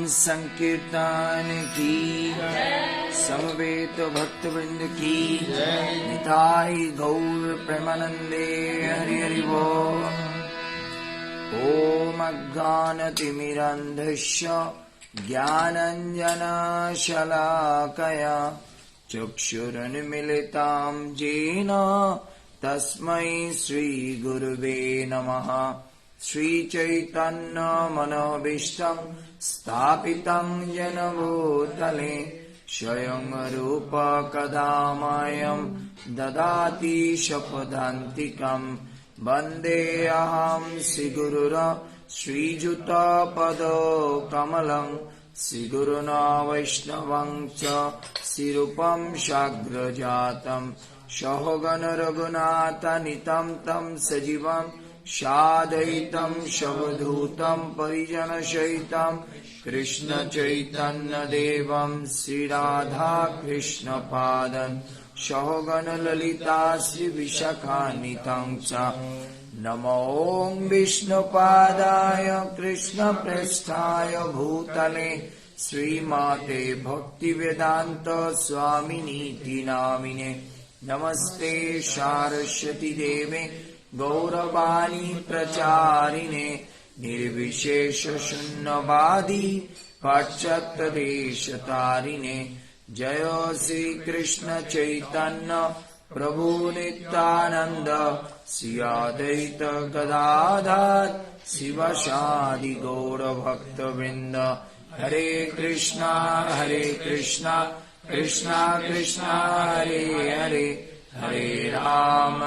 संकीर्तन की समवेत भक्तवृंद की निताई गौर प्रेमानंदे हरि हरि बोल। ओम ज्ञानतिमिरन्धस्य ज्ञानञ्जनशलाकया चक्षुरुन्मिलितां येन तस्मै श्रीगुरुवे नमः। श्रीचैतन्यमनोभीष्टं स्थापितं येन भूतले स्वयं रूप कदा मह्यं ददाति स्वपदान्तिकम्। वन्देऽहं श्रीगुरुं श्रीयुतपदकमलं श्रीगुरुन् वैष्णवं च श्रीरूपं साग्रजातं सहगण रघुनाथान्वितं तं सजीवं साद्वैतं सवधूतं परिजनसहितं कृष्ण चैतन्यदेवं श्रीराधाकृष्णपादं सहगण ललिता श्रीविशाखान्वितं च। नमो विष्णुपादाय कृष्णप्रेष्ठाय भूतले श्रीमते भक्तिवेदान्त स्वामिनीति नामिने। नमस्ते सारस्वती देवे गौरवाणी प्रचारिणे निर्विशेष शून्यवादी पाश्चात्यदेशतारिणे। जय श्री कृष्ण चैतन्य प्रभु नित्यानंद श्री अद्वैत गदाधर शिवासादि गौर भक्तवृंद। हरे कृष्णा कृष्णा कृष्णा हरे हरे, हरे राम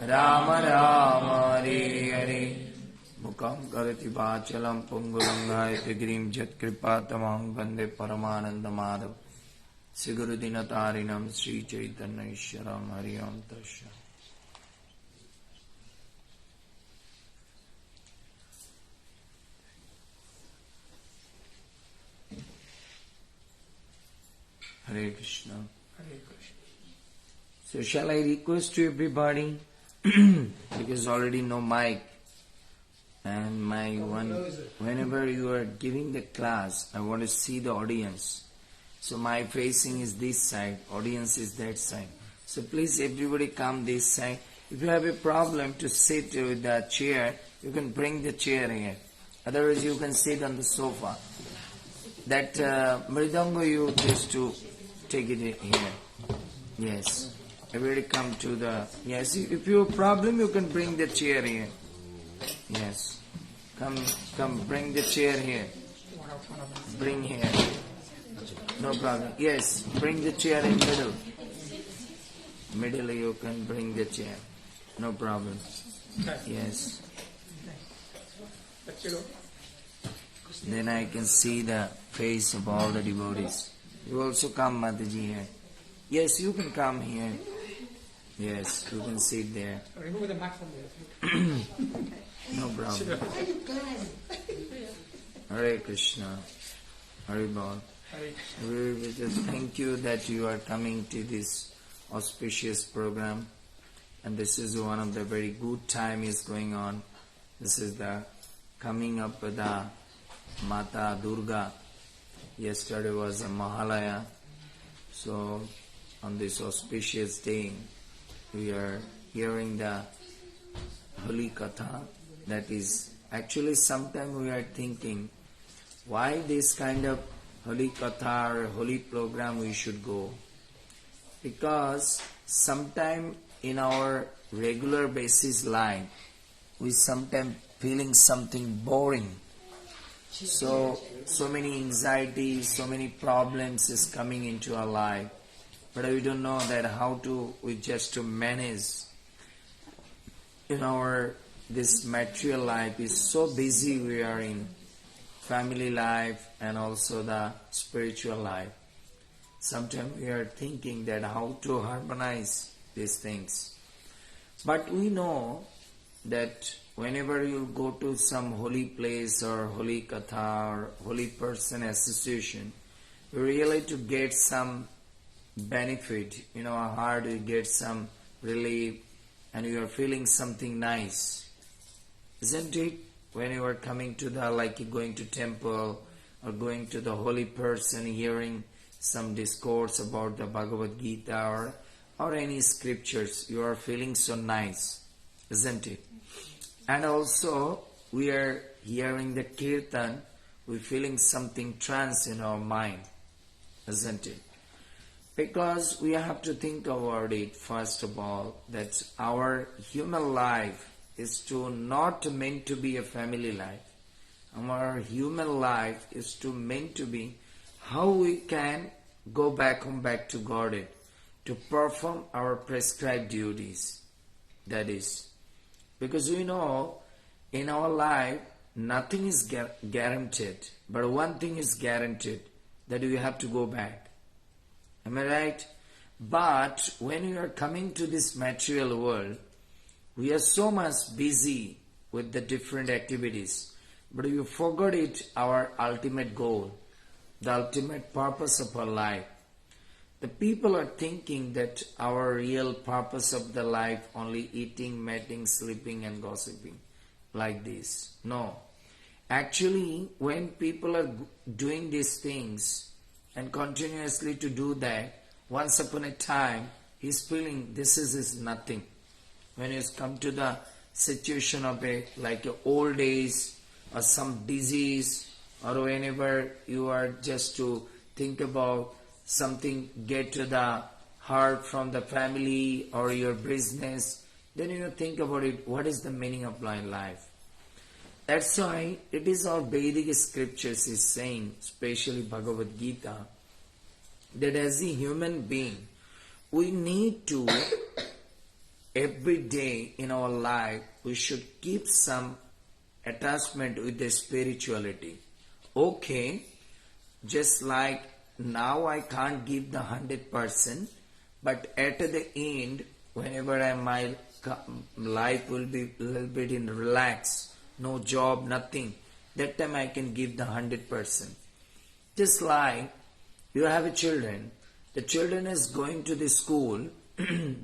राम राम हरे हरे। मुखं करोति वाचालं पुंगुरंगायते गिरिं यत्कृपातमहं वन्दे परमानन्दमाधवं। श्रीगुरुदीनतारिणं श्रीचैतन्येश्वरं हरि ओं तस्सत्। Hare Krishna. Hare Krishna. So shall I request to everybody, because already no mic, and whenever you are giving the class, I want to see the audience. So my facing is this side, audience is that side. So please everybody come this side. If you have a problem to sit with the chair, you can bring the chair here. Otherwise you can sit on the sofa. That mridanga you just to take it here. Yes. Everybody come to the... Yes, if you have a problem, you can bring the chair here. Yes. Come, bring the chair here. Bring here. No problem. Yes, bring the chair in middle. Middle you can bring the chair. No problem. Yes. Then I can see the face of all the devotees. You also come, Mataji, here. Yes, you can come here. Yes, you can sit there. Remove the mat from there. No problem. Hare Krishna. Hare Bol. We just thank you that you are coming to this auspicious program. And this is one of the very good time is going on. This is the coming up with the Mata Durga. Yesterday was a Mahalaya. So on this auspicious day, we are hearing the Holy Katha. That is, actually sometime we are thinking, why this kind of Holy Katha or Holy program we should go? Because sometime in our regular basis life, we sometimes feeling something boring. So many anxieties, so many problems is coming into our life. But we don't know that how we just to manage. In our this material life is so busy we are in family life and also the spiritual life. Sometimes we are thinking that how to harmonize these things. But we know that whenever you go to some holy place or holy katha or holy person association, you really to get some benefit, our heart will get some relief and you are feeling something nice. Isn't it? When you are coming to like going to temple or going to the holy person, hearing some discourse about the Bhagavad Gita or any scriptures, you are feeling so nice. Isn't it? And also, we are hearing the kirtan, we're feeling something trance in our mind, isn't it? Because we have to think about it first of all, that our human life is not meant to be a family life. Our human life is meant to be how we can go back home, back to Godhead, to perform our prescribed duties. That is, because we know in our life nothing is guaranteed, but one thing is guaranteed, that we have to go back. Am I right? But when we are coming to this material world, we are so much busy with the different activities, but we forgot it, our ultimate goal, the ultimate purpose of our life. The people are thinking that our real purpose of the life only eating, mating, sleeping and gossiping, like this. No. Actually, when people are doing these things and continuously to do that, once upon a time, he's feeling this is nothing. When he's come to the situation of a old age or some disease, or whenever you are just to think about something get to the heart from the family or your business, then you think about it, what is the meaning of my life? That's why it is our Vedic scriptures is saying, especially Bhagavad Gita, that as a human being, we need to, every day in our life, we should keep some attachment with the spirituality. Okay, just like now I can't give the 100%, but at the end, whenever my life will be a little bit in relax, no job, nothing, that time I can give the 100%. Just like you have a children, the children is going to the school,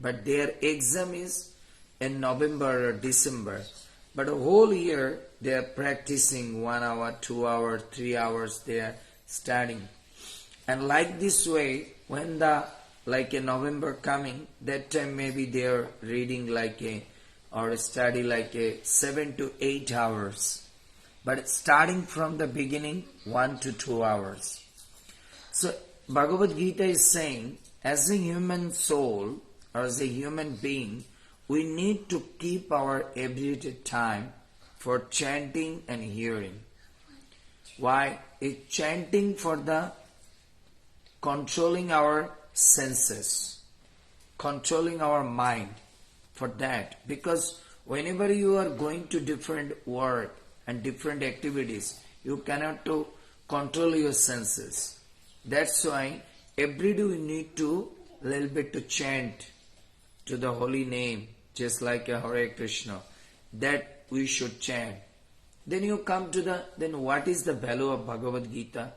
but their exam is in November or December. But a whole year they are practicing 1 hour, 2 hours, 3 hours they are studying. And like this way, when a November coming, that time maybe they are reading or study 7 to 8 hours. But starting from the beginning, 1 to 2 hours. So Bhagavad Gita is saying, as a human soul or as a human being, we need to keep our everyday time for chanting and hearing. Why? It's chanting for the controlling our senses, controlling our mind, for that. Because whenever you are going to different work and different activities, you cannot to control your senses. That's why every day we need to little bit to chant to the holy name, just like a Hare Krishna, that we should chant. Then you come to then what is the value of Bhagavad Gita?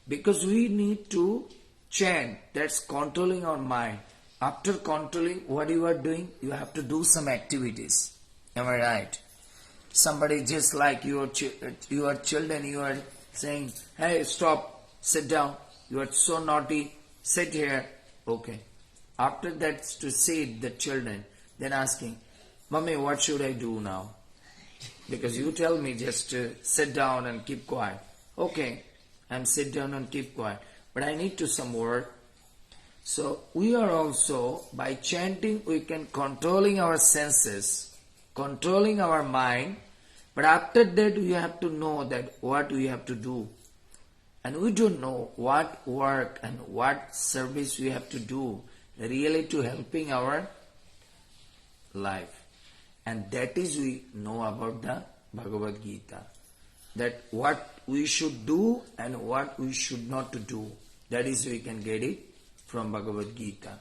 Because we need to chant, that's controlling our mind. After controlling what you are doing, you have to do some activities. Am I right? Somebody just like your children, you are saying, hey, stop, sit down, you are so naughty, sit here. Okay. After that, to sit the children, then asking, Mommy, what should I do now? Because you tell me just to sit down and keep quiet. Okay, I'm sit down and keep quiet. But I need to some work. So we are also, by chanting, we can controlling our senses, controlling our mind. But after that, we have to know that what we have to do. And we don't know what work and what service we have to do really to helping our life. And that is we know about the Bhagavad Gita. That what we should do and what we should not to do. That is we can get it from Bhagavad Gita.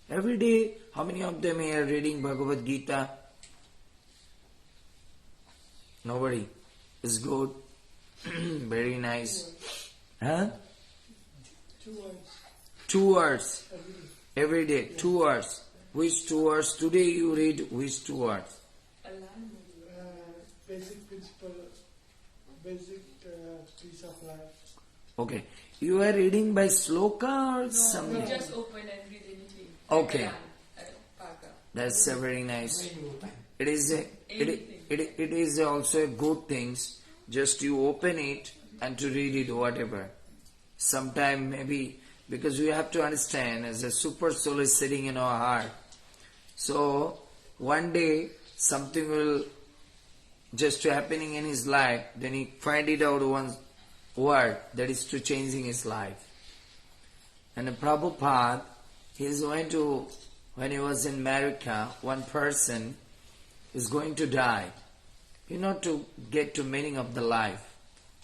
Every day, how many of them are reading Bhagavad Gita? Nobody. It's good. Very nice. Huh? 2 hours. 2 hours. Every day. 2 hours. Which 2 hours? Today you read which 2 hours? Basic principle, basic piece of life. Okay. You are reading by sloka or No, something? we just open and read anything. Okay. Paragraph. That's very nice. it is it is also a good thing. Just you open it and to read it whatever. Sometime maybe, because we have to understand as a super soul is sitting in our heart. So one day something will just happening in his life, then he find it out one word that is to changing his life. And the Prabhupada, he is going to, when he was in America, one person is going to die. You know, to get to meaning of the life.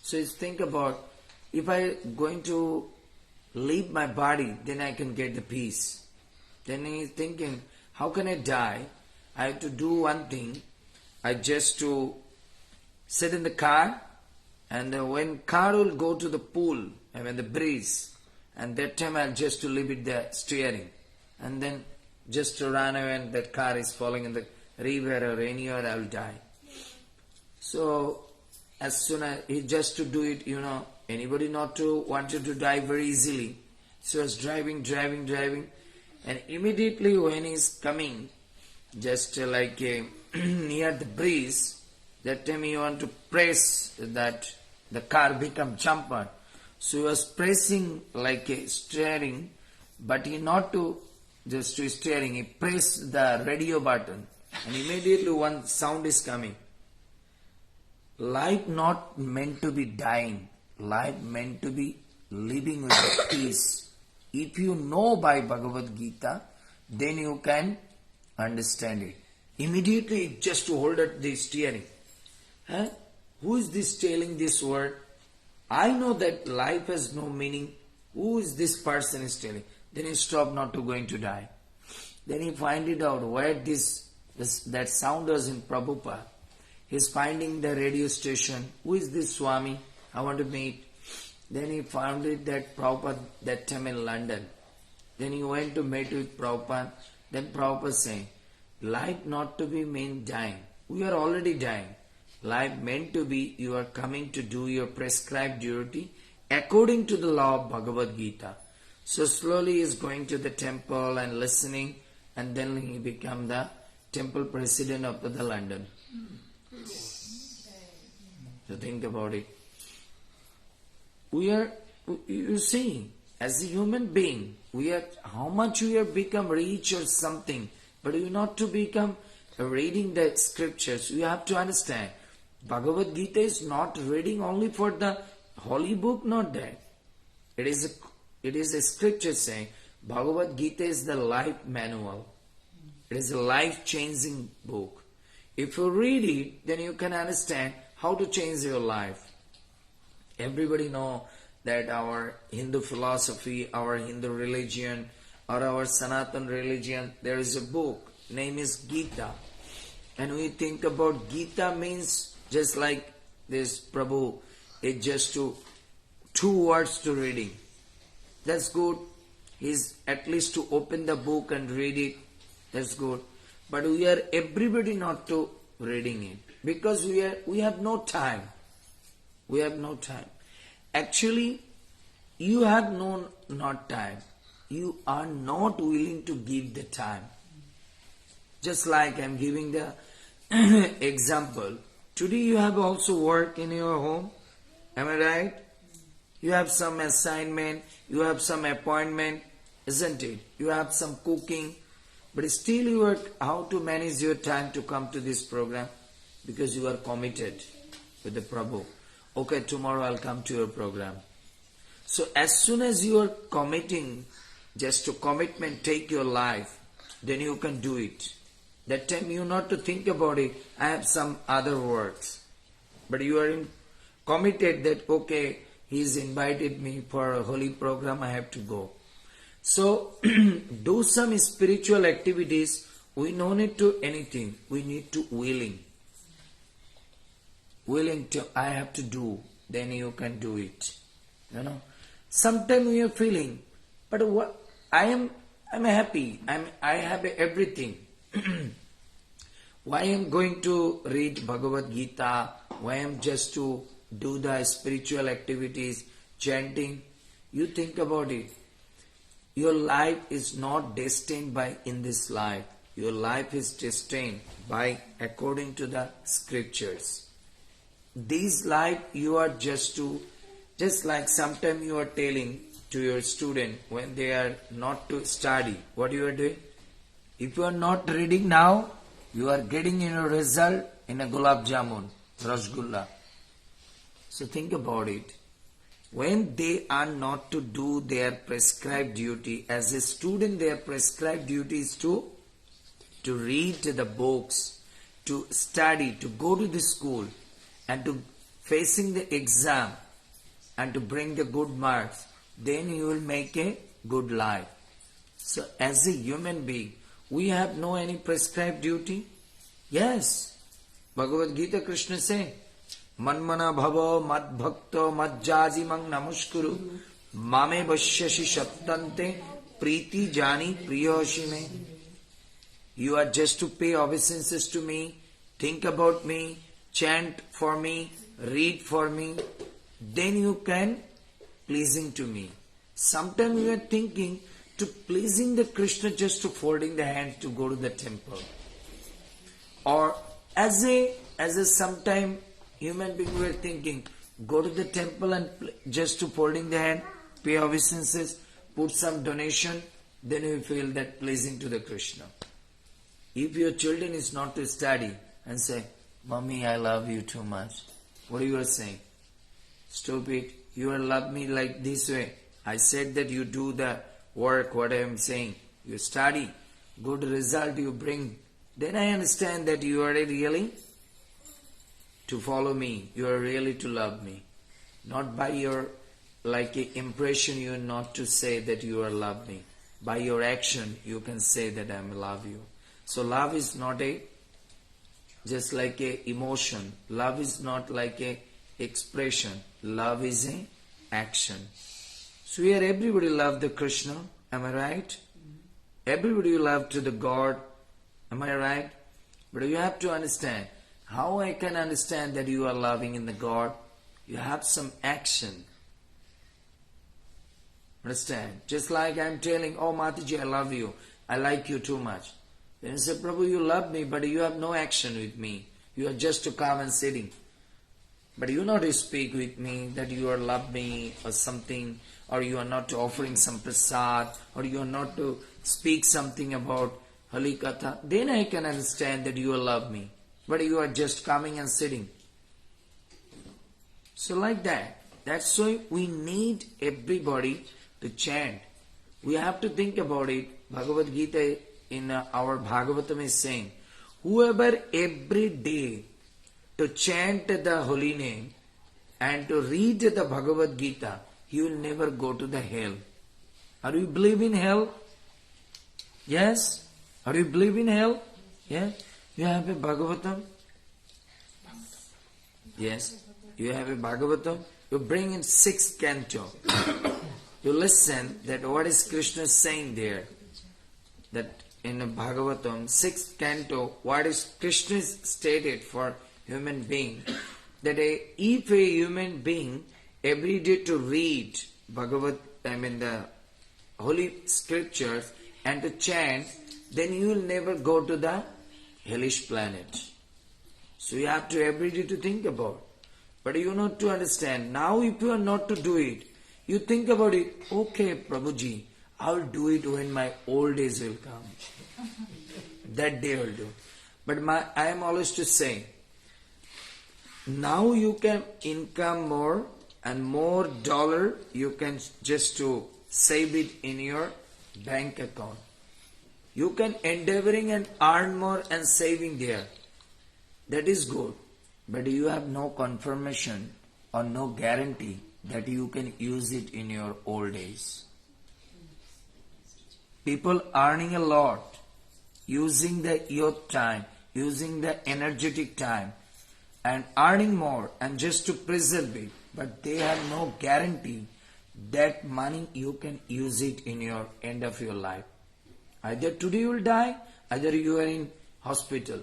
So you think about, if I going to leave my body, then I can get the peace. Then he's thinking, how can I die? I have to do one thing. I just to sit in the car, and when car will go to the pool, I mean the breeze, and that time I'll just to leave it there, steering, and then just to run away and that car is falling in the river or anywhere, I will die. So as soon as he just to do it, you know, anybody not to wanted to die very easily. So he was driving, and immediately when he's coming, just like near the breeze, that time he want to press that the car become jumper. So he was pressing like a steering, but he not to just to steering, he pressed the radio button, and immediately one sound is coming. Life not meant to be dying, life meant to be living with peace. If you know by Bhagavad Gita, then you can understand it. Immediately just to hold at the steering. Huh? Who is this telling this word? I know that life has no meaning. Who is this person is telling? Then he stop not to going to die. Then he find it out where that sound was in Prabhupada. He's finding the radio station. Who is this Swami? I want to meet. Then he found it that Prabhupada that time in London. Then he went to meet with Prabhupada. Then Prabhupada saying, life not to be meant dying. We are already dying. Life meant to be, you are coming to do your prescribed duty according to the law of Bhagavad Gita. So slowly he is going to the temple and listening, and then he become the temple president of the London. So think about it. You see, as a human being, how much we have become rich or something, but we not to become reading the scriptures. You have to understand, Bhagavad Gita is not reading only for the holy book, not that. It is a scripture saying, Bhagavad Gita is the life manual. It is a life-changing book. If you read it, then you can understand how to change your life. Everybody know that our Hindu philosophy, our Hindu religion, or our Sanatan religion, there is a book, name is Gita. And we think about Gita means just like this Prabhu, it's just two words to reading. That's good. He's at least to open the book and read it. That's good. But we are everybody not to reading it. Because we have no time. We have no time. Actually, you have not time. You are not willing to give the time. Just like I'm giving the example. Today you have also work in your home. Am I right? You have some assignment. You have some appointment. Isn't it? You have some cooking. But still you are how to manage your time to come to this program. Because you are committed with the Prabhu. Okay, tomorrow I'll come to your program. So as soon as you are committing, just to commitment take your life, then you can do it. That time you not to think about it, I have some other works. But you are committed that, okay, he's invited me for a holy program, I have to go. So, do some spiritual activities, we no need to anything, we need to willing. Willing to, I have to do, then you can do it. You know, sometimes we are feeling, but what, I'm happy, I have everything. Why I'm going to read Bhagavad Gita? Why I'm just to do the spiritual activities, chanting? You think about it. Your life is not destined by in this life. Your life is destined by according to the scriptures. This life you are just like sometime you are telling to your student when they are not to study, what you are doing? If you are not reading now, you are getting in a result in a gulab jamun, rasgulla. So think about it. When they are not to do their prescribed duty, as a student their prescribed duty is to read the books, to study, to go to the school and to facing the exam and to bring the good marks, then you will make a good life. So as a human being, we have no any prescribed duty? Yes. Bhagavad Gita Krishna say, Manmana bhava mad bhakta mad jajimang namaskuru mame vasyashi shattante priti jani priyoshime. You are just to pay obeisances to me, think about me, chant for me, read for me, then you can pleasing to me. Sometimes you are thinking to pleasing the Krishna just to folding the hand to go to the temple. Or as a sometime human being we are thinking, go to the temple and just to folding the hand, pay obeisances, put some donation, then you feel that pleasing to the Krishna. If your children is not to study and say, Mommy, I love you too much. What you are saying? Stupid, you are love me like this way. I said that you do the work, what I am saying. You study, good result you bring. Then I understand that you are really to follow me. You are really to love me. Not by your like a impression you are not to say that you are love me. By your action you can say that I love you. So love is not just like a emotion. Love is not like a expression. Love is a action. So here everybody love the Krishna. Am I right? Everybody love to the God. Am I right? But you have to understand. How I can understand that you are loving in the God? You have some action. Understand? Just like I am telling, oh Mataji, I love you. I like you too much. Then you say, Prabhu, you love me, but you have no action with me. You are just to come and sitting. But you not to speak with me that you are love me or something, or you are not to offering some prasad, or you are not to speak something about Halikatha. Then I can understand that you love me. But you are just coming and sitting. So like that. That's why we need everybody to chant. We have to think about it. Bhagavad Gita in our Bhagavatam is saying, whoever every day to chant the holy name and to read the Bhagavad Gita, he will never go to the hell. Are you believe in hell? Yes? Are you believe in hell? Yes? You have a Bhagavatam? Yes. You have a Bhagavatam. You bring in 6th canto. You listen that what is Krishna saying there. That in a Bhagavatam, 6th canto, what is Krishna stated for human being. That if a human being every day to read the holy scriptures and to chant, then you will never go to the hellish planet. So you have to every day to think about. But you not to understand. Now if you are not to do it, you think about it, okay Prabhuji, I will do it when my old age will come. That day I will do. But I am always to say, now you can income more and more dollar you can just to save it in your bank account. You can endeavoring and earn more and saving there. That is good. But you have no confirmation or no guarantee that you can use it in your old age. People earning a lot, using the youth time, using the energetic time, and earning more and just to preserve it. But they have no guarantee that money you can use it in your end of your life. Either today you will die, either you are in hospital.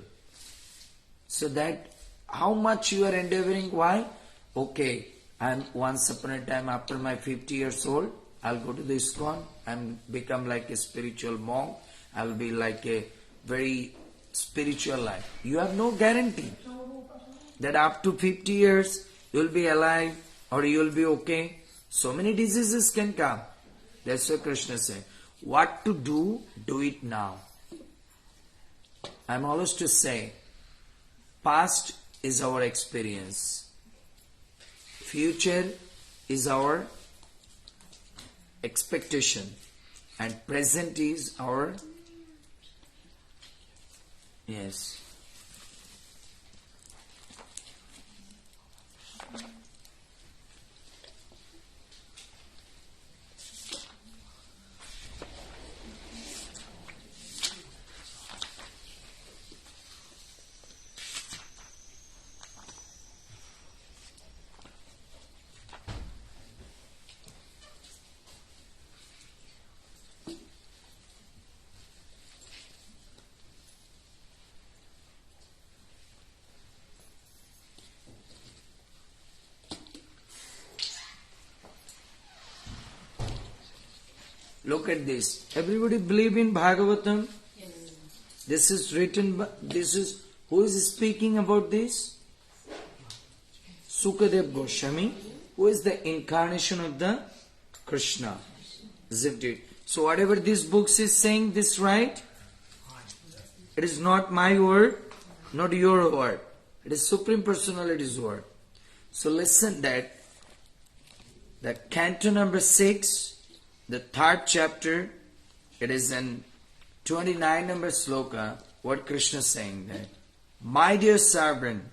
So that how much you are endeavoring, why? Okay, I'm once upon a time after my 50 years old, I'll go to the ISKCON and become like a spiritual monk. I'll be like a very spiritual life. You have no guarantee that up to 50 years you will be alive or you will be okay. So many diseases can come. That's what Krishna said. What to do, do it now. I'm always to say, past is our experience. Future is our expectation. And present is our, yes. Look at this. Everybody believe in Bhagavatam? Yes. This is written by, who is speaking about this? Sukadev Goswami, who is the incarnation of the Krishna. Isn't it? So whatever this book is saying, this right? It is not my word, not your word. It is Supreme Personality's word. So listen that canto number 6, the 3rd chapter, it is in 29 number sloka, what Krishna is saying there. My dear servant,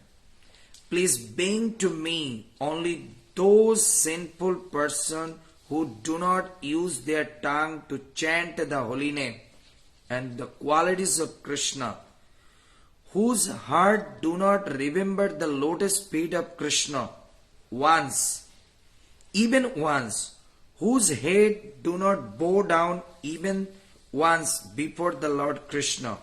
please bring to me only those sinful persons who do not use their tongue to chant the holy name and the qualities of Krishna, whose heart do not remember the lotus feet of Krishna once, even once, whose head do not bow down even once before the Lord Krishna.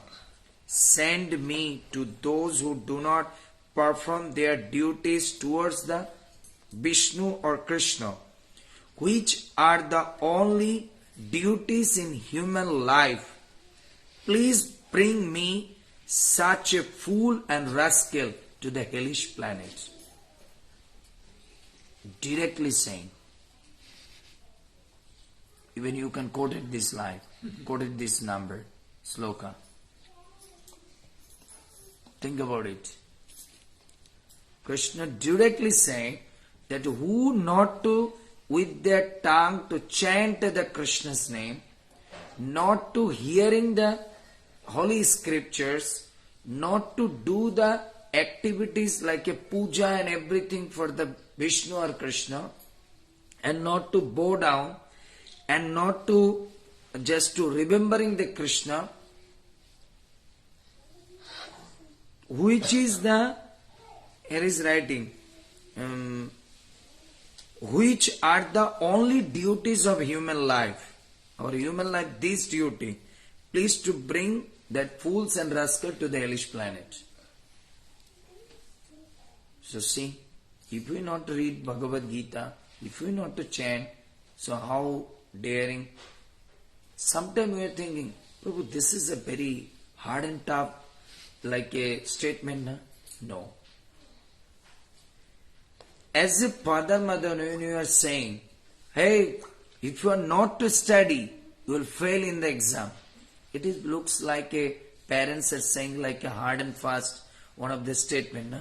Send me to those who do not perform their duties towards the Vishnu or Krishna, which are the only duties in human life. Please bring me such a fool and rascal to the hellish planet. Directly saying. Even you can quote it this line, quote it this number, sloka. Think about it. Krishna directly saying that who not to with their tongue to chant the Krishna's name, not to hearing the holy scriptures, not to do the activities like a puja and everything for the Vishnu or Krishna, and not to bow down, and not to just to remembering the Krishna, which is the, here is writing, which are the only duties of human life. Our human life, this duty, please to bring that fools and rascal to the hellish planet. So see, if we not read Bhagavad Gita, if we not to chant, so how daring? Sometimes we are thinking, Prabhu, this is a very hard and tough, like a statement. Na? No. As if Father, Mother, when you are saying, hey, if you are not to study, you will fail in the exam. It is looks like a parents are saying like a hard and fast, one of the statement. Na?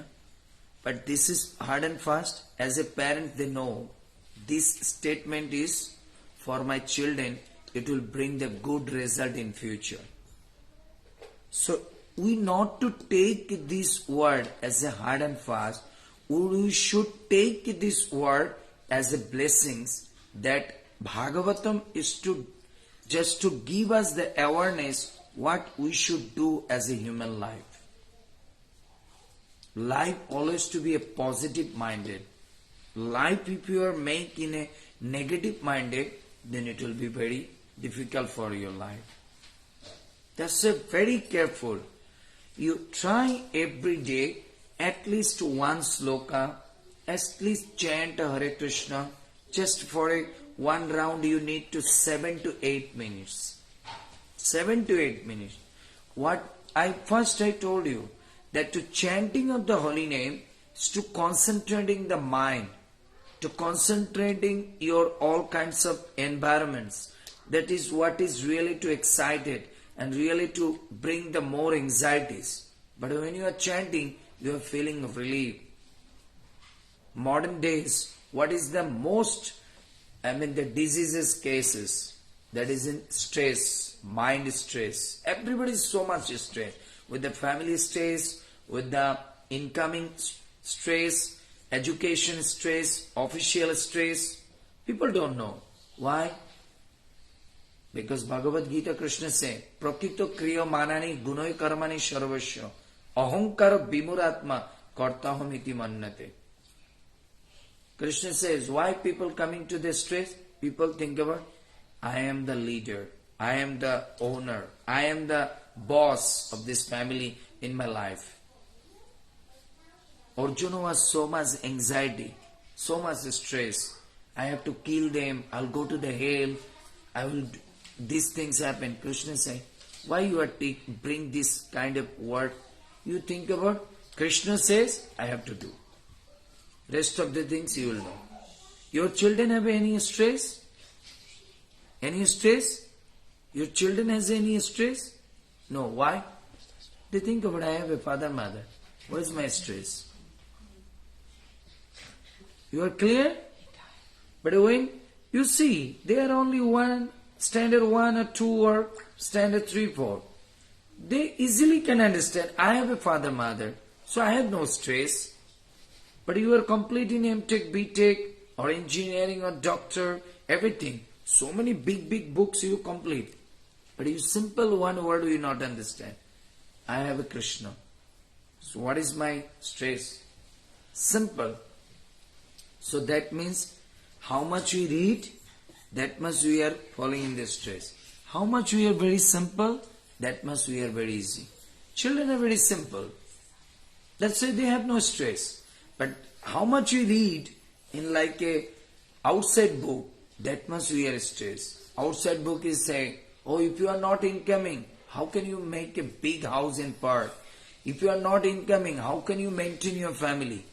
But this is hard and fast. As a parent, they know this statement is for my children, it will bring the good result in future. So we not to take this word as a hard and fast. We should take this word as a blessings that Bhagavatam is to just to give us the awareness what we should do as a human life. Life always to be a positive minded. Life if you are making a negative minded, then it will be very difficult for your life. That's very careful. You try every day at least one sloka, at least chant Hare Krishna. Just for one round you need to 7 to 8 minutes. 7 to 8 minutes. What I told you that to chanting of the holy name is to concentrating the mind, to concentrating your all kinds of environments. That is what is really to excite it and really to bring the more anxieties. But when you are chanting, you are feeling relief. Modern days, what is the most, the diseases cases, that is in stress, mind stress. Everybody is so much stress. With the family stress, with the incoming stress, education stress, official stress. People don't know. Why? Because Bhagavad Gita Krishna says, Prakito kriya manani gunoy karmani sarvasya ahankara vimuratma kartaham iti mannate. Krishna says, why people coming to this stress? People think about, I am the leader, I am the owner, I am the boss of this family in my life. Arjuna was so much anxiety, so much stress. I have to kill them, I'll go to the hell, these things happen. Krishna says, why you are bring this kind of word? You think about, Krishna says, I have to do. Rest of the things you will know. Your children have any stress? Any stress? Your children has any stress? No. Why? They think about, I have a father, mother. What is my stress? You are clear? But when you see, they are only standard 1 or 2 or standard 3, 4. They easily can understand, I have a father, mother, so I have no stress. But you are completing M.Tech, B.Tech or engineering or doctor, everything. So many big books you complete. But you simple one word you not understand. I have a Krishna. So what is my stress? Simple. So that means how much we read, that much we are falling in the stress. How much we are very simple, that much we are very easy. Children are very simple. That's why they have no stress. But how much we read in like a outside book, that much we are stressed. Outside book is saying, oh, if you are not incoming, how can you make a big house in Perth? If you are not incoming, how can you maintain your family?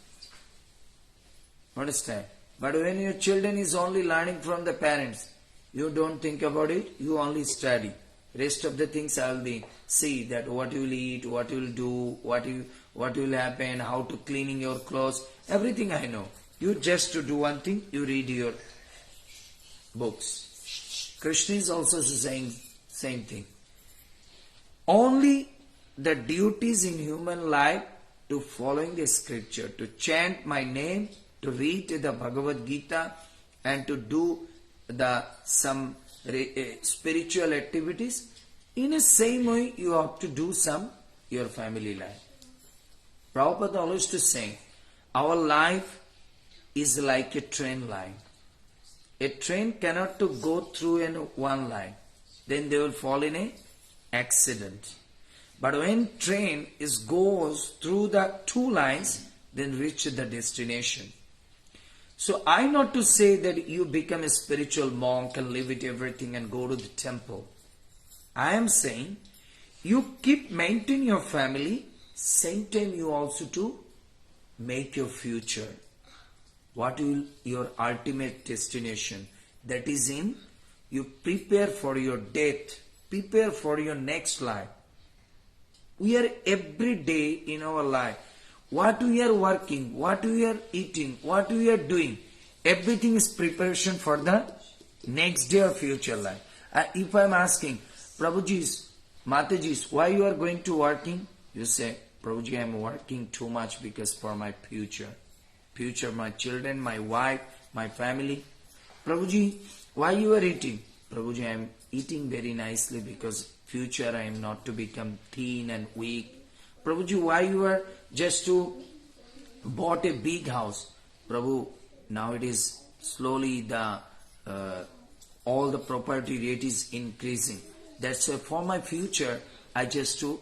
Understand? But when your children is only learning from the parents, you don't think about it, you only study. Rest of the things I will see that what you will eat, what you will do, what will happen, how to cleaning your clothes, everything I know. You just to do one thing, you read your books. Krishna is also saying same thing. Only the duties in human life to following the scripture, to chant my name, to read the Bhagavad Gita and to do some spiritual activities. In the same way you have to do your family life. Prabhupada always to say, our life is like a train line. A train cannot to go through in one line. Then they will fall in a accident. But when train goes through the 2 lines, then reach the destination. So I not to say that you become a spiritual monk and leave it everything and go to the temple. I am saying you keep maintaining your family, same time you also to make your future. What will your ultimate destination? That is you prepare for your death, prepare for your next life. We are every day in our life. What we are working, what we are eating, what we are doing, everything is preparation for the next day or future life. If I am asking, Prabhuji's, Mataji's, why you are going to working? You say, Prabhuji, I am working too much because for my future. Future, my children, my wife, my family. Prabhuji, why you are eating? Prabhuji, I am eating very nicely because future I am not to become thin and weak. Prabhuji, why you are just to bought a big house? Prabhu, now it is slowly all the property rate is increasing. That's why for my future I just to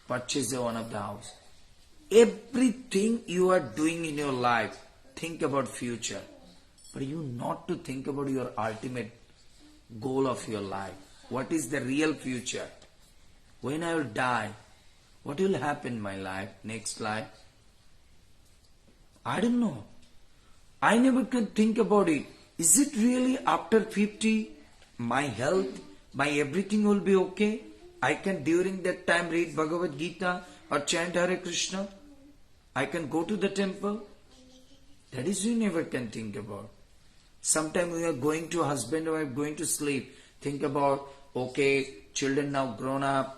purchase one of the house. Everything you are doing in your life, think about future. But you not to think about your ultimate goal of your life. What is the real future? When I will die, What will happen in my life, next life? I don't know. I never can think about it. Is it really after 50, my health, my everything will be okay? I can during that time read Bhagavad Gita or chant Hare Krishna? I can go to the temple? That is, you never can think about. Sometimes we are going to husband or going to sleep. Think about, okay, children now grown up.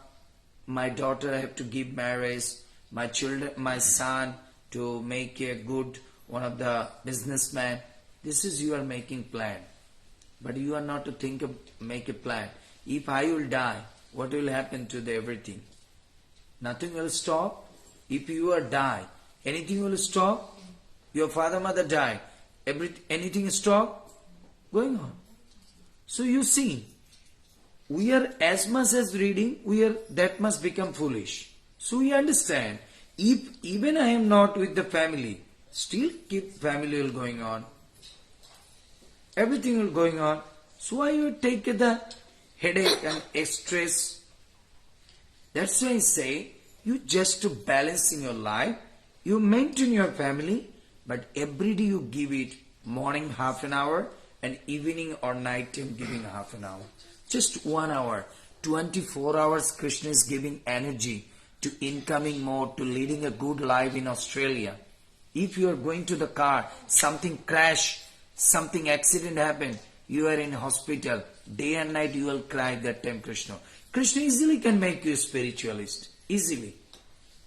My daughter I have to give marriage. My children, my son to make a good one of the businessman. This is you are making plan. But you are not to think of make a plan. If I will die, what will happen to the everything? Nothing will stop. If you are die, anything will stop. Your father, mother died. Anything stop? Going on. So you see, we are as much as reading, we are that much become foolish. So we understand, if even I am not with the family, still keep family will going on. Everything will going on. So why you take the headache and stress? That's why I say, you just to balance in your life, you maintain your family, but every day you give it morning half an hour and evening or night time giving half an hour. Just 1 hour. 24 hours Krishna is giving energy to incoming mode, to leading a good life in Australia. If you are going to the car, something crash, something accident happen, you are in hospital, day and night you will cry that time Krishna. Krishna easily can make you a spiritualist. Easily.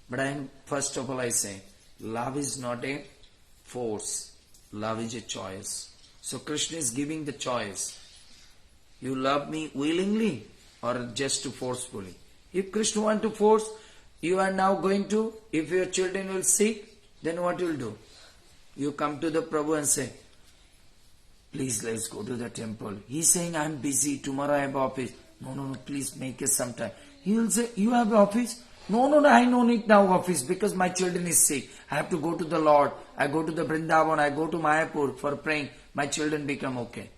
But first of all I say, love is not a force. Love is a choice. So Krishna is giving the choice. You love me willingly or just to forcefully. If Krishna want to force, you are now going to, if your children will sick, then what you will do? You come to the Prabhu and say, please let's go to the temple. He's saying, I'm busy, tomorrow I have office. No, please make us some time. He will say, you have office? No, I don't need now office because my children is sick. I have to go to the Lord. I go to the Vrindavan, I go to Mayapur for praying. My children become okay.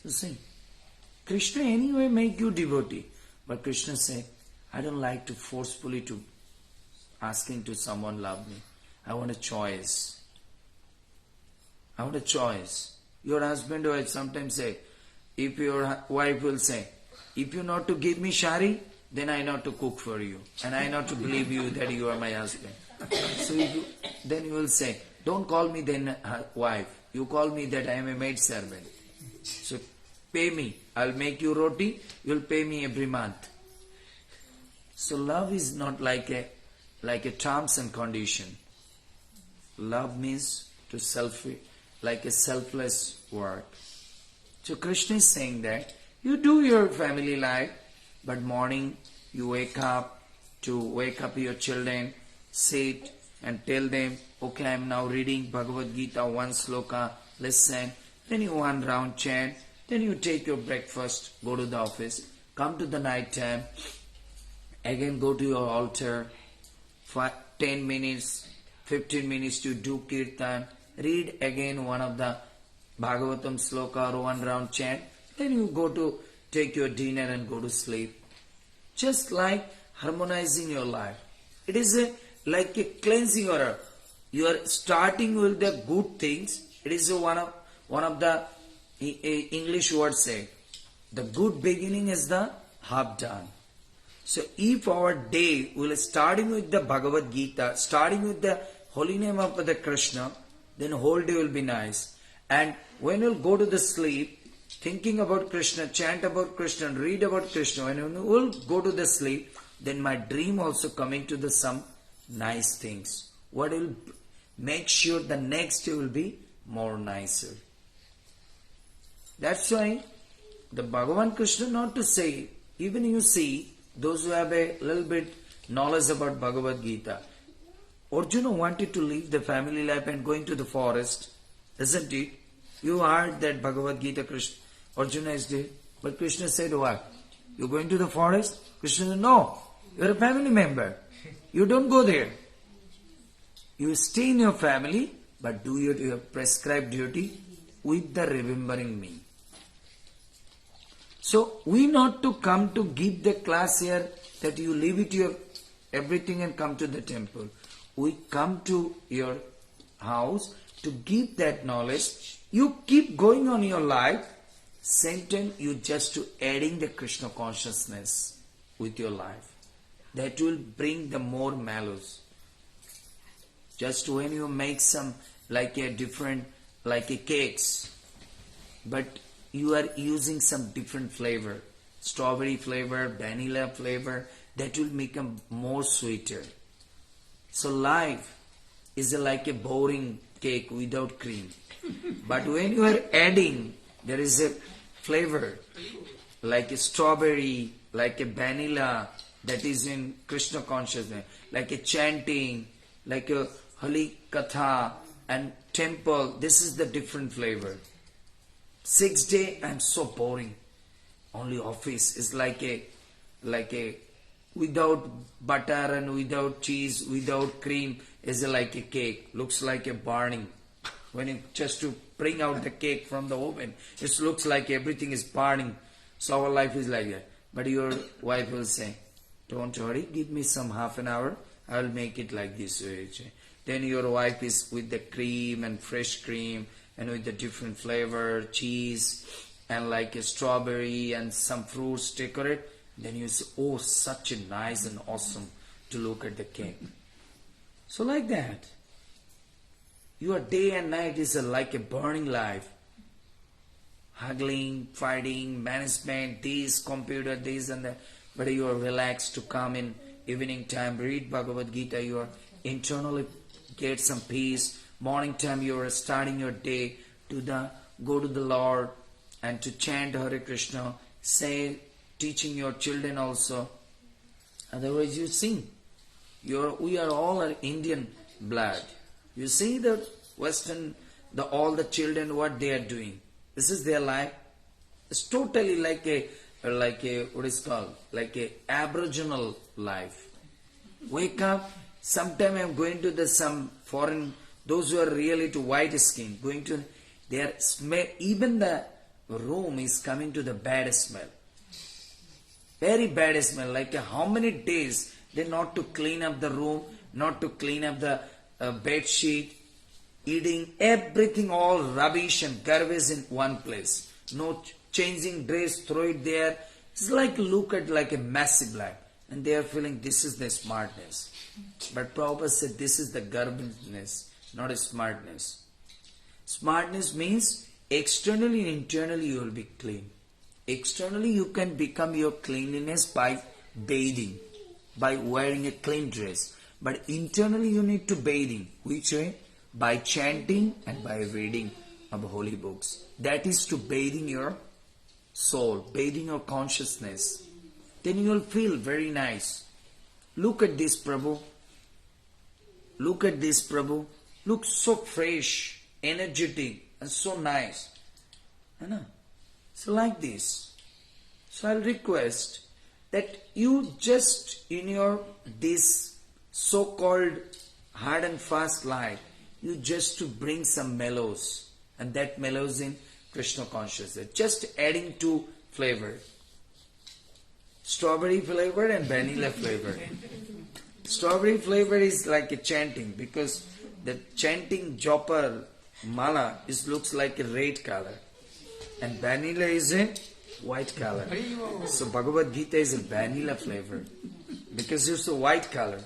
You see, Krishna anyway make you devotee. But Krishna say, I don't like to forcefully to asking to someone love me. I want a choice. I want a choice. Your husband will sometimes say, if your wife will say, if you not to give me shari, then I not to cook for you. And I not to believe you that you are my husband. So then you will say, don't call me then wife. You call me that I am a maid servant. So pay me. I'll make you roti. You'll pay me every month. So love is not like a terms and condition. Love means like a selfless work. So Krishna is saying that you do your family life, but morning you wake up your children, sit and tell them, okay, I am now reading Bhagavad Gita, one sloka, listen. Then you one round chant. Then you take your breakfast, go to the office, come to the night time, again go to your altar, 10 minutes, 15 minutes to do kirtan, read again one of the Bhagavatam sloka or one round chant, then you go to take your dinner and go to sleep. Just like harmonizing your life. It is like a cleansing order. You are starting with the good things. It is one of the English words say, the good beginning is the half done. So if our day will starting with the Bhagavad Gita, starting with the holy name of the Krishna, then whole day will be nice. And when you'll go to the sleep, thinking about Krishna, chant about Krishna, read about Krishna, when you will go to the sleep, then my dream also coming to the some nice things. What will make sure the next day will be more nicer. That's why the Bhagavan Krishna not to say, even you see, those who have a little bit knowledge about Bhagavad Gita, Arjuna wanted to leave the family life and going to the forest, isn't it? You heard that Bhagavad Gita, Arjuna is dead. But Krishna said, what? You going to the forest? Krishna said, no, you are a family member. You don't go there. You stay in your family, but do your prescribed duty with the remembering me. So we not to come to give the class here that you leave it your everything and come to the temple. We come to your house to give that knowledge. You keep going on your life. Same time you just to adding the Krishna consciousness with your life. That will bring the more mallows. Just when you make some like a different, like a cakes, but you are using some different flavor, strawberry flavor, vanilla flavor, that will make them more sweeter. So life is like a boring cake without cream. But when you are adding, there is a flavor, like a strawberry, like a vanilla, that is in Krishna consciousness, like a chanting, like a Holi Katha and temple, this is the different flavor. 6 day I'm so boring. Only office is like a without butter and without cheese, without cream is like a cake. Looks like a burning. When you just to bring out the cake from the oven, it looks like everything is burning. So our life is like that. But your wife will say, don't worry, give me some half an hour, I will make it like this way. Then your wife is with the cream and fresh cream and with the different flavor, cheese and like a strawberry and some fruits decorate. Then you say, oh, such a nice and awesome to look at the cake. So like that, your day and night is like a burning life. Haggling, fighting, management, this, computer, this and that. But you are relaxed to come in evening time, read Bhagavad Gita, you are internally get some peace. Morning time you are starting your day to go to the Lord and to chant Hare Krishna, say, teaching your children also. Otherwise you sing. We are all Indian blood. You see the Western, all the children, what they are doing. This is their life. It's totally like a what is called, like a aboriginal life. Wake up. Sometime I am going to some foreign, those who are really to white skin, going to their smell. Even the room is coming to the bad smell. Very bad smell. Like how many days they not to clean up the room, not to clean up the bed sheet, eating everything all rubbish and garbage in one place. No changing dress, throw it there. It's like look at like a massive life. And they are feeling this is the smartness. But Prabhupada said this is the garbageness, not a smartness. Smartness means externally and internally you will be clean. Externally you can become your cleanliness by bathing, by wearing a clean dress. But internally you need to bathing. Which way? By chanting and by reading of holy books. That is to bathing your soul, bathing your consciousness. Then you will feel very nice. Look at this Prabhu. Look at this Prabhu. Looks so fresh, energetic and so nice. So like this. So I'll request that you just in your this so-called hard and fast life, you just to bring some mellows. And that mellows in Krishna consciousness. Just adding 2 flavor. Strawberry flavor and vanilla flavor. Strawberry flavor is like a chanting because the chanting japa mala looks like a red color and vanilla is a white color. So Bhagavad Gita is a vanilla flavor because it's a white color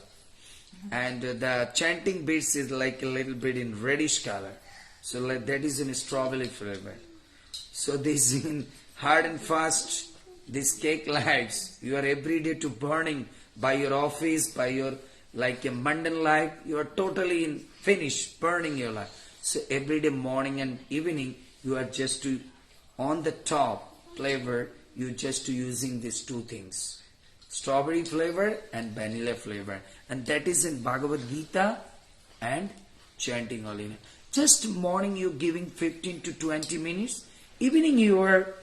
and the chanting bits is like a little bit in reddish color. So like that is in a strawberry flavor. So this in hard and fast, these cake lives, you are every day to burning by your office, by your like a mundane life, you are totally finished burning your life. So every day morning and evening, you are just to on the top flavor, you just to using these 2 things. Strawberry flavor and vanilla flavor. And that is in Bhagavad Gita and chanting only. Just morning you giving 15 to 20 minutes. Evening you are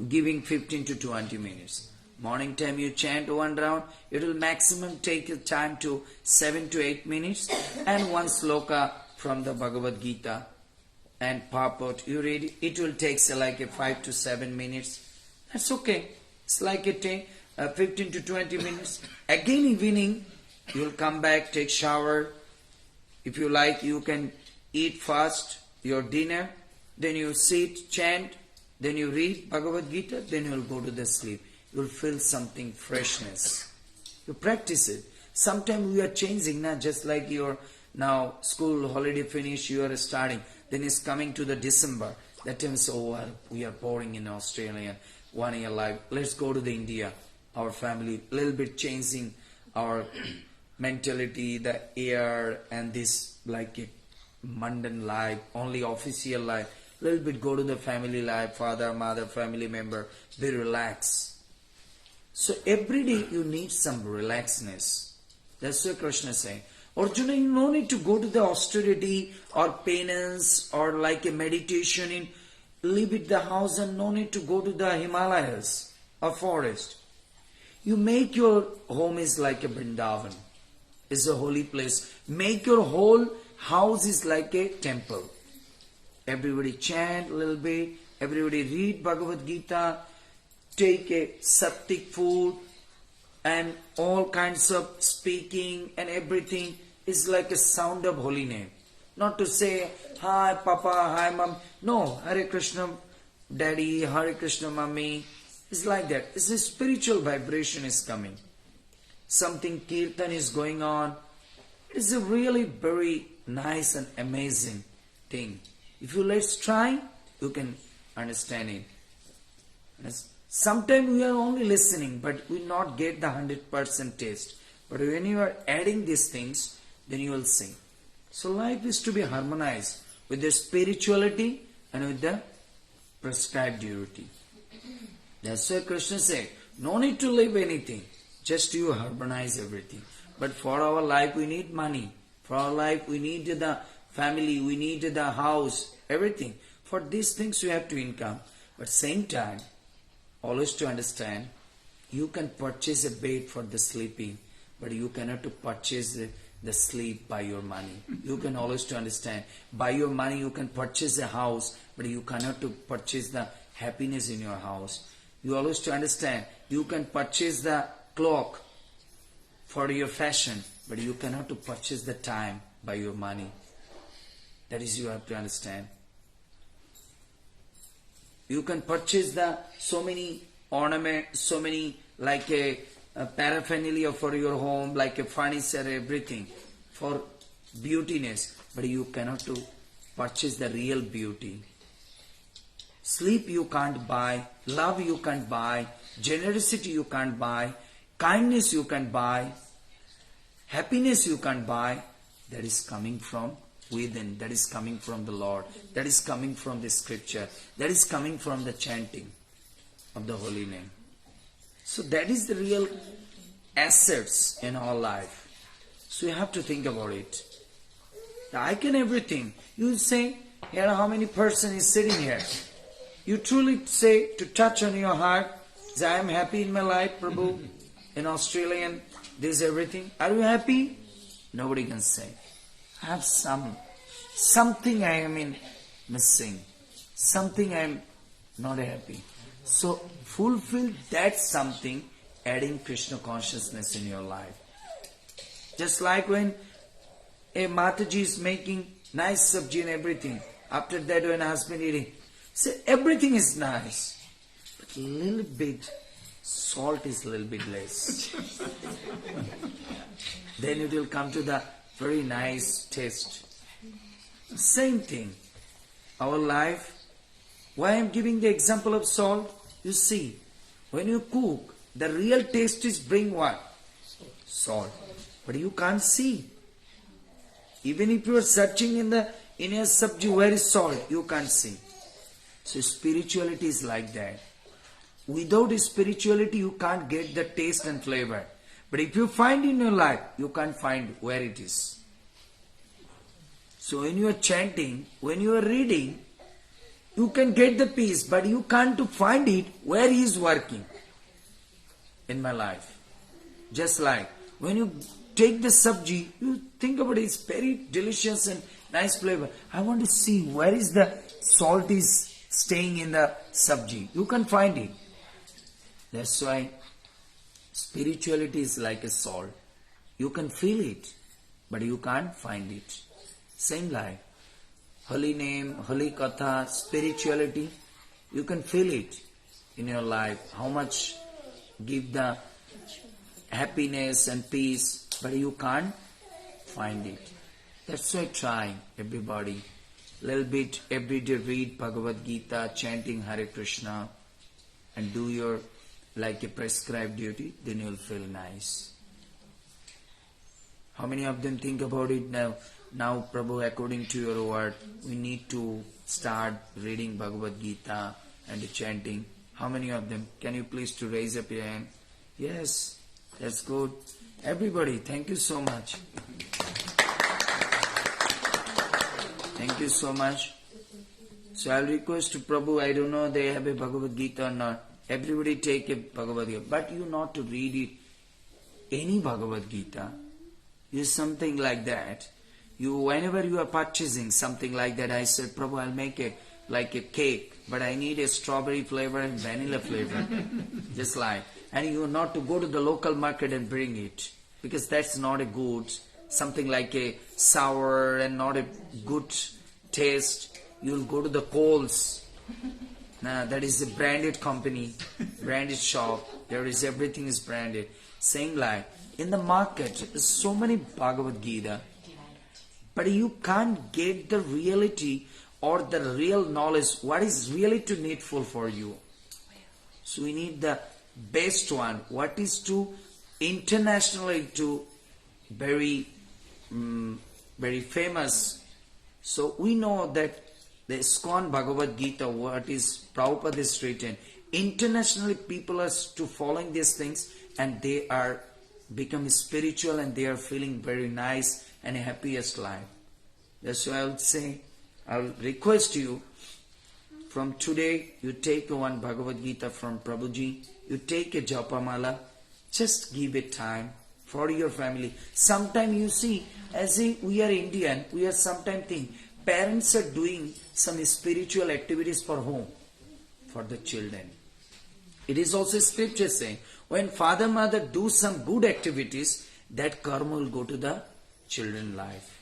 giving 15 to 20 minutes. Morning time you chant 1 round. It will maximum take your time to 7 to 8 minutes. And 1 sloka from the Bhagavad Gita. And purport you read. It will take like a 5 to 7 minutes. That's okay. It's like a 15 to 20 minutes. Again evening, you will come back, take shower. If you like, you can eat fast your dinner. Then you sit, chant. Then you read Bhagavad Gita. Then you will go to the sleep. You will feel something freshness. You practice it. Sometimes we are changing, just like your now school holiday finish, you are starting. Then it's coming to the December. That time is over. We are boring in Australia. 1 year life. Let's go to the India. Our family, little bit changing our mentality, the air, and this like a mundane life, only official life. Little bit go to the family life, father, mother, family member. They relax. So every day you need some relaxedness. That's what Krishna is saying. Arjuna, you no need to go to the austerity or penance or like a meditation in live at the house, and no need to go to the Himalayas or forest. You make your home is like a Vrindavan. It's a holy place. Make your whole house is like a temple. Everybody chant a little bit. Everybody read Bhagavad Gita. Take a sattvic food and all kinds of speaking and everything is like a sound of holy name. Not to say, hi Papa, hi Mom. No, Hare Krishna Daddy, Hare Krishna Mommy. It's like that. It's a spiritual vibration is coming. Something kirtan is going on. It's a really very nice and amazing thing. If you let's try, you can understand it. Sometimes we are only listening, but we not get the 100% taste. But when you are adding these things, then you will sing. So life is to be harmonized with the spirituality and with the prescribed duty. That's why Krishna said, no need to live anything. Just you harmonize everything. But for our life we need money. For our life we need the family, we need the house, everything. For these things you have to income. But same time, always to understand, you can purchase a bed for the sleeping, but you cannot to purchase the sleep by your money. You can always to understand, by your money you can purchase a house, but you cannot to purchase the happiness in your house. You always to understand, you can purchase the clock for your fashion, but you cannot to purchase the time by your money. That is, you have to understand. You can purchase the so many ornaments, so many like a paraphernalia for your home, like a furniture, everything for beautiness, but you cannot to purchase the real beauty. Sleep you can't buy, love you can't buy, generosity you can't buy, kindness you can't buy, happiness you can't buy. That is coming from within, that is coming from the Lord, that is coming from the scripture, that is coming from the chanting of the holy name. So that is the real assets in our life. So you have to think about it. I can everything. You say, here how many person is sitting here? You truly say to touch on your heart, I am happy in my life, Prabhu. In Australian, this is everything. Are you happy? Nobody can say. I have something I am missing. Something I am not happy. So fulfill that something, adding Krishna consciousness in your life. Just like when a Mataji is making nice sabji and everything. After that when husband eating, say everything is nice. But little bit, salt is a little bit less. Then it will come to the very nice taste. Same thing. Our life. Why I am giving the example of salt? You see, when you cook, the real taste is bring what? Salt. But you can't see. Even if you are searching in a sabji, where is salt? You can't see. So spirituality is like that. Without spirituality, you can't get the taste and flavor. But if you find in your life, you can't find where it is. So when you are chanting, when you are reading, you can get the peace, but you can't to find it where he is working in my life. Just like when you take the sabji, you think about it, it's very delicious and nice flavor. I want to see where is the salt is staying in the sabji. You can find it. That's why Spirituality is like a salt. You can feel it, but you can't find it. Same life. Holy name, holy katha, spirituality, you can feel it in your life. How much give the happiness and peace, but you can't find it. That's why try, everybody. Little bit every day read Bhagavad Gita, chanting Hare Krishna, and do your like a prescribed duty, then you'll feel nice. How many of them think about it now? Now, Prabhu, according to your word, we need to start reading Bhagavad Gita and chanting. How many of them? Can you please to raise up your hand? Yes, that's good. Everybody, thank you so much. Thank you so much. So I'll request to Prabhu, I don't know they have a Bhagavad Gita or not. Everybody take a Bhagavad Gita. But you not to read it, any Bhagavad Gita. Is something like that. Whenever you are purchasing something like that, I said, Prabhu, I'll make it like a cake, but I need a strawberry flavor and vanilla flavor. Just like. And you not to go to the local market and bring it, because that's not a good, something like a sour and not a good taste. You'll go to the Coles. That is a branded company, branded shop. There is everything is branded. Same like. In the market, there's so many Bhagavad Gita, but you can't get the reality or the real knowledge, what is really too needful for you. So we need the best one, what is to internationally to very famous. So we know that the ISKCON Bhagavad Gita, what is Prabhupada is written, internationally people are to following these things and they are become spiritual and they are feeling very nice and happiest life. That's why I would say, I will request you, from today you take one Bhagavad Gita from Prabhuji, you take a Japamala, just give it time for your family. Sometime you see, as we are Indian, we are sometimes think, parents are doing some spiritual activities for home, for the children. It is also scripture saying, when father mother do some good activities, that karma will go to the children life.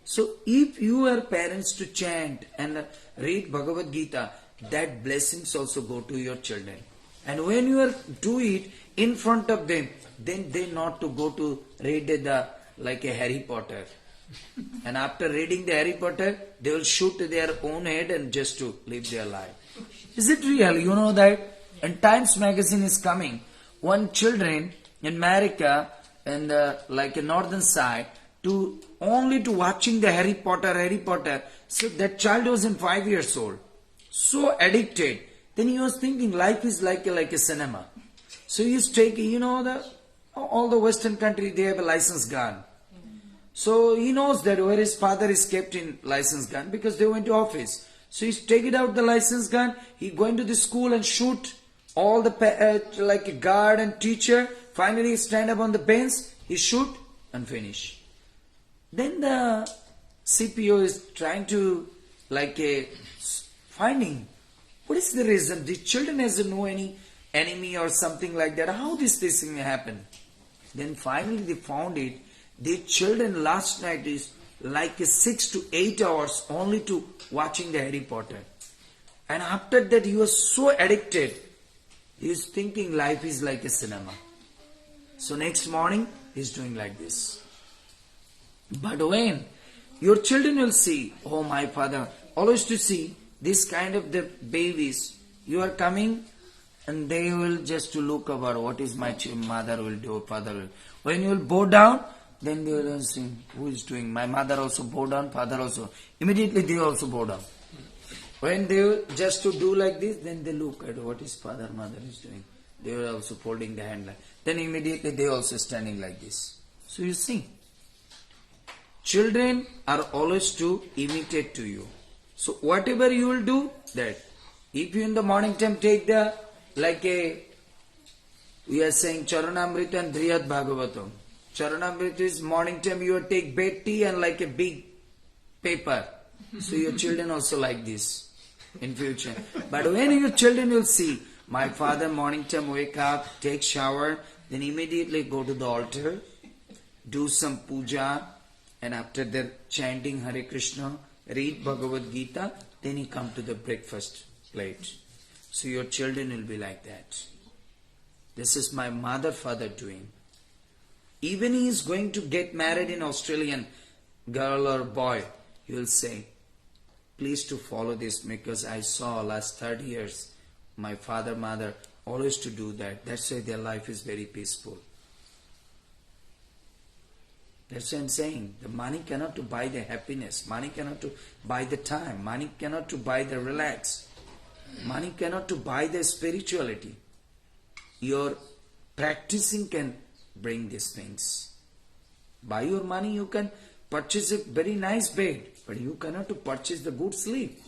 So if you are parents to chant and read Bhagavad Gita, that blessings also go to your children. And when you are do it in front of them, then they not to go to read the like a Harry Potter. And after reading the Harry Potter, they will shoot their own head and just to live their life. Is it real? You know that? And Times magazine is coming. One children in America and like a northern side to only to watching the Harry Potter. So that child was in 5 years old, so addicted. Then he was thinking life is like a cinema. So he's taking, all the Western country they have a licensed gun. So he knows that where his father is kept in licensed gun because they went to office. So he's taking out the licensed gun. He going to the school and shoot all the like a guard and teacher. Finally he stand up on the bench. He shoot and finish. Then the CPO is trying to finding what is the reason the children has no any enemy or something like that. How this thing happen? Then finally they found it. The children last night is like 6 to 8 hours only to watching the Harry Potter. And after that he was so addicted. He is thinking life is like a cinema. So next morning he is doing like this. But when your children will see, oh my father, always to see this kind of the babies, you are coming and they will just to look about what is my mother will do, father will. When you will bow down, then they will see who is doing. My mother also bow down, father also. Immediately they also bow down. When they will just to do like this, then they look at what is father, mother is doing. They are also folding the hand. Then immediately they also standing like this. So you see, children are always to imitate to you. So whatever you will do, that. If you in the morning time take the, we are saying Charanamrita and Brihad Bhagavatam. Charanamrita is morning time you will take bed tea and like a big paper. So your children also like this in future. But when your children will see, my father morning time wake up, take shower, then immediately go to the altar, do some puja, and after that chanting Hare Krishna, read Bhagavad Gita, then you come to the breakfast plate. So your children will be like that. This is my mother, father doing. Even he is going to get married in Australian girl or boy, he will say, please to follow this, because I saw last 30 years my father, mother always to do that. That's why their life is very peaceful. That's what I'm saying. The money cannot to buy the happiness. Money cannot to buy the time. Money cannot to buy the relax. Money cannot to buy the spirituality. Your practicing can bring these things. By your money you can purchase a very nice bed, but you cannot to purchase the good sleep.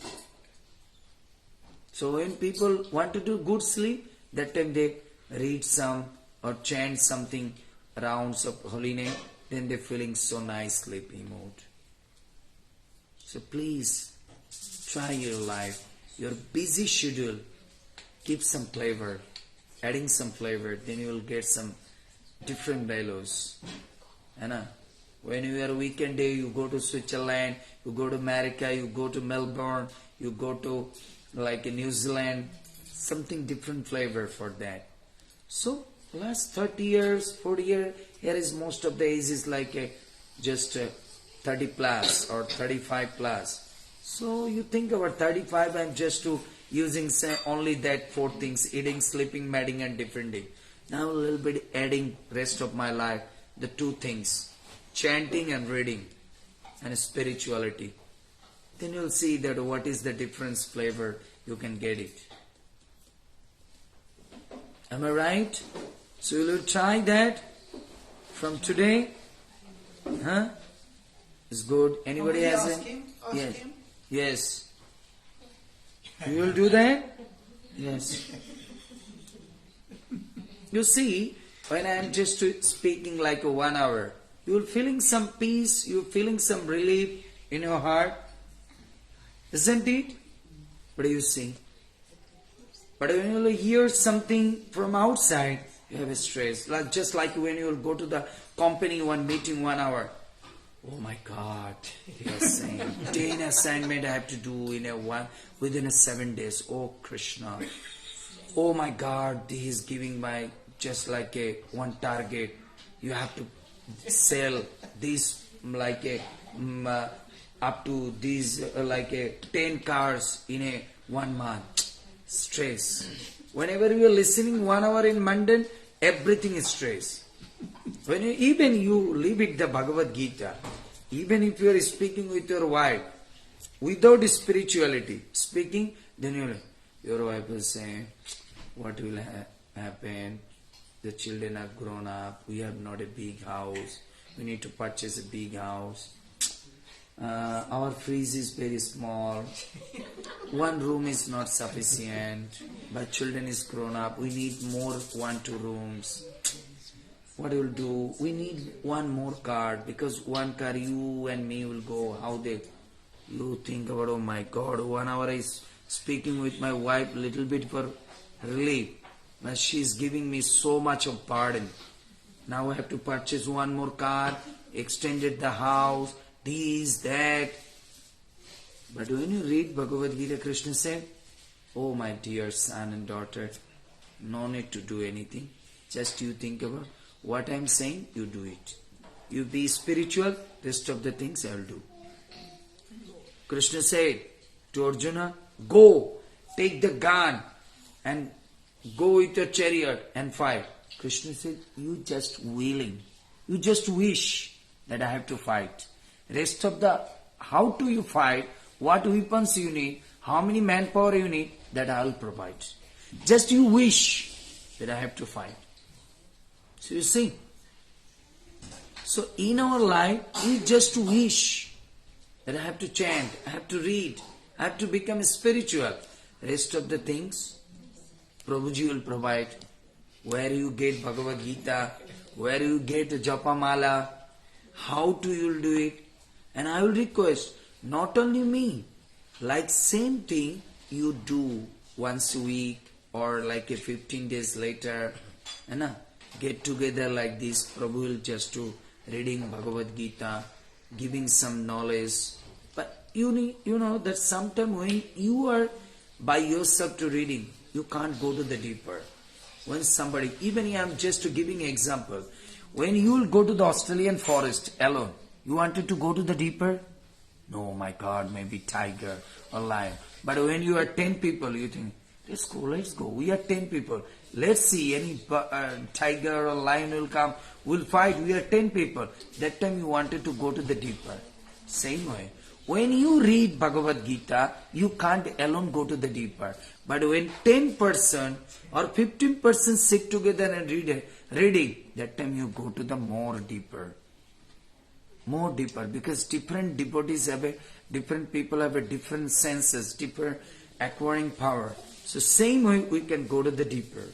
So when people want to do good sleep, that time they read some or chant something rounds of holy name, then they're feeling so nice sleepy mood. So please try your life. Your busy schedule, keep some flavor, adding some flavor, then you will get some different values. When you are weekend day, you go to Switzerland, you go to America, you go to Melbourne, you go to like New Zealand, something different flavor for that. So last 30 years, 40 years, here is most of the age is like just 30 plus or 35 plus. So you think about 35, I'm just using only that 4 things, eating, sleeping, mating and defending. Now a little bit adding rest of my life, the 2 things, chanting and reading and spirituality. Then you'll see that what is the difference flavor, you can get it. Am I right? So will you try that from today? Huh? It's good. Anybody has ask a... him? Yes. Him? Yes. You will do that? Yes. You see, when I am just speaking like a 1 hour, you will feeling some peace, you feeling some relief in your heart. Isn't it? What do you see? But when you hear something from outside, you have a stress. Just like when you will go to the company, one meeting 1 hour. Oh my God, he is saying 10 assignment I have to do within 7 days. Oh Krishna. Oh my God, he is giving my just like a one target. You have to sell this like a up to these like a 10 cars in a 1 month. Stress. Whenever you are listening 1 hour in Mandan, everything is stress. When you leave it the Bhagavad Gita, even if you are speaking with your wife, without spirituality, speaking, then your wife will say, what will happen? The children are grown up, we have not a big house, we need to purchase a big house. Our fridge is very small, 1 room is not sufficient, but children is grown up, we need more 1-2 rooms. What you will do? We need 1 more car, because 1 car you and me will go. You think about, oh my God, 1 hour is speaking with my wife, little bit for relief, but she is giving me so much of burden. Now I have to purchase 1 more car, extended the house, this, that. But when you read Bhagavad Gita, Krishna said, oh my dear son and daughter, no need to do anything. Just you think about what I am saying, you do it. You be spiritual, rest of the things I will do. Krishna said to Arjuna, go, take the gun and go with your chariot and fight. Krishna said, you just willing. You just wish that I have to fight. Rest of the, how do you fight, what weapons you need, how many manpower you need, that I will provide. Just you wish that I have to fight. So you see, so in our life, we just wish that I have to chant, I have to read, I have to become spiritual. Rest of the things, Prabhuji will provide. Where you get Bhagavad Gita, where you get Japamala, how to you will do it. And I will request, not only me, like same thing you do once a week or like a 15 days later. get together like this, Prabhu will just to reading Bhagavad Gita, giving some knowledge. But you know that sometimes when you are by yourself to reading, you can't go to the deeper. When somebody, even I am just giving an example, when you will go to the Australian forest alone, you wanted to go to the deeper? No, my God, maybe tiger or lion. But when you are 10 people, you think, let's go. We are 10 people. Let's see, any tiger or lion will come, we'll fight. We are 10 people. That time you wanted to go to the deeper. Same way. When you read Bhagavad Gita, you can't alone go to the deeper. But when 10% or 15% sit together and reading, that time you go to the more deeper. More deeper, because different devotees different people have a different senses, different acquiring power. So same way we can go to the deeper.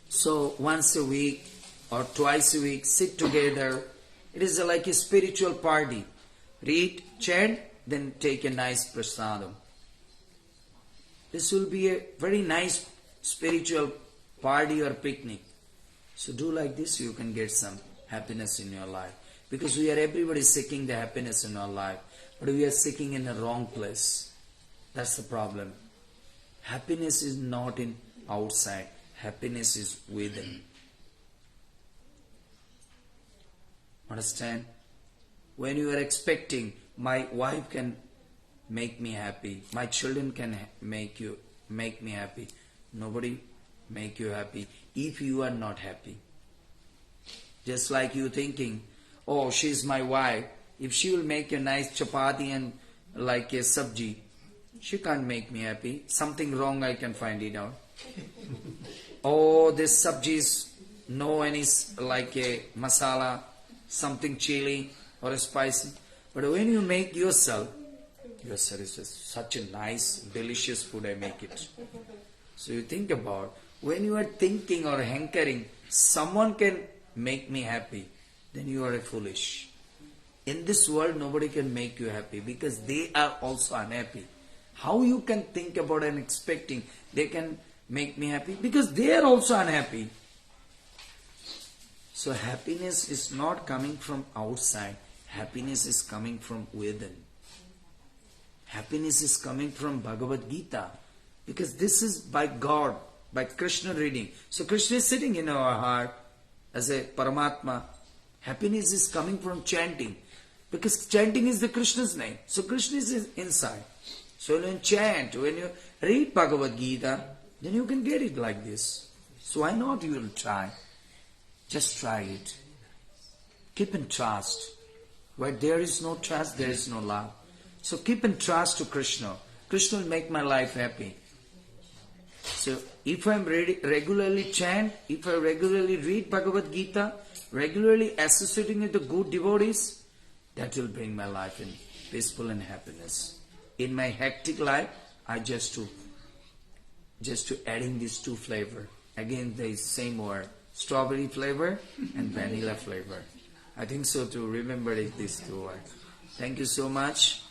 So once a week or twice a week, sit together. It is like a spiritual party. Read, chant, then take a nice prasadam. This will be a very nice spiritual party or picnic. So do like this, you can get some happiness in your life. Because everybody seeking the happiness in our life. But we are seeking in the wrong place. That's the problem. Happiness is not in outside. Happiness is within. Understand? When you are expecting, my wife can make me happy, my children can make me happy. Nobody make you happy if you are not happy. Just like you thinking, oh, she's my wife. If she will make a nice chapati and like a sabji, she can't make me happy. Something wrong, I can find it out. Oh, this sabji is no any like a masala, something chili or a spicy. But when you make yourself is just such a nice, delicious food I make it. So you think about, when you are thinking or hankering, someone can make me happy, then you are a foolish. In this world, nobody can make you happy because they are also unhappy. How you can think about and expecting they can make me happy? Because they are also unhappy. So happiness is not coming from outside. Happiness is coming from within. Happiness is coming from Bhagavad Gita. Because this is by God, by Krishna reading. So Krishna is sitting in our heart as a Paramatma. Happiness is coming from chanting. Because chanting is the Krishna's name. So Krishna is inside. So when you chant, when you read Bhagavad Gita, then you can get it like this. So why not you will try? Just try it. Keep in trust. Where there is no trust, there is no love. So keep in trust to Krishna. Krishna will make my life happy. So if I am regularly chant, if I regularly read Bhagavad Gita, regularly associating with the good devotees, that will bring my life in peaceful and happiness. In my hectic life, I just to adding these two flavor. Again, the same word, strawberry flavor and vanilla flavor. I think so to remember it, these two words. Thank you so much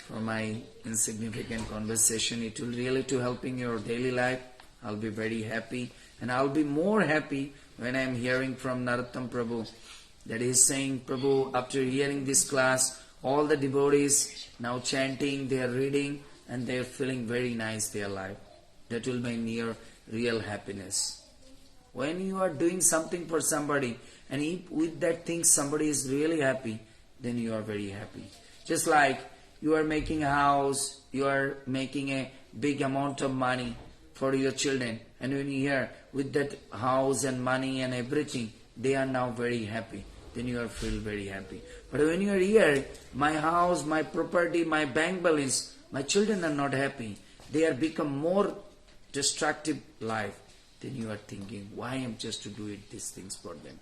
for my insignificant conversation. It will really to helping your daily life. I'll be very happy, and I'll be more happy when I'm hearing from Narottam Prabhu that he is saying, Prabhu, after hearing this class, all the devotees now chanting, they are reading, and they are feeling very nice their life. That will be near real happiness. When you are doing something for somebody, and if with that thing somebody is really happy, then you are very happy. Just like you are making a house, you are making a big amount of money for your children, and when you hear with that house and money and everything, they are now very happy, then you are feel very happy. But when you are here, my house, my property, my bank balance, my children are not happy, they are become more destructive life, then you are thinking, why am just to do it these things for them?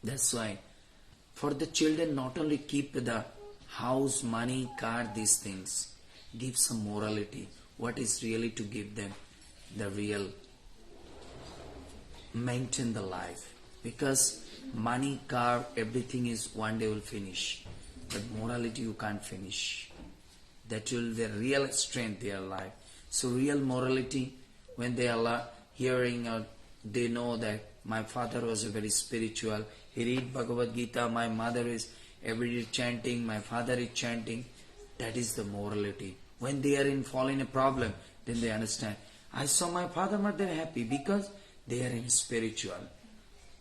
That's why for the children, not only keep the house, money, car, these things, give some morality. What is really to give them the real, maintain the life. Because money, car, everything is one day will finish. But morality you can't finish. That will the real strength their life. So real morality, when they are hearing or they know that my father was a very spiritual. He read Bhagavad Gita, my mother is every day chanting, my father is chanting. That is the morality. When they are in fall in a problem, then they understand. I saw my father mother happy because they are in spiritual.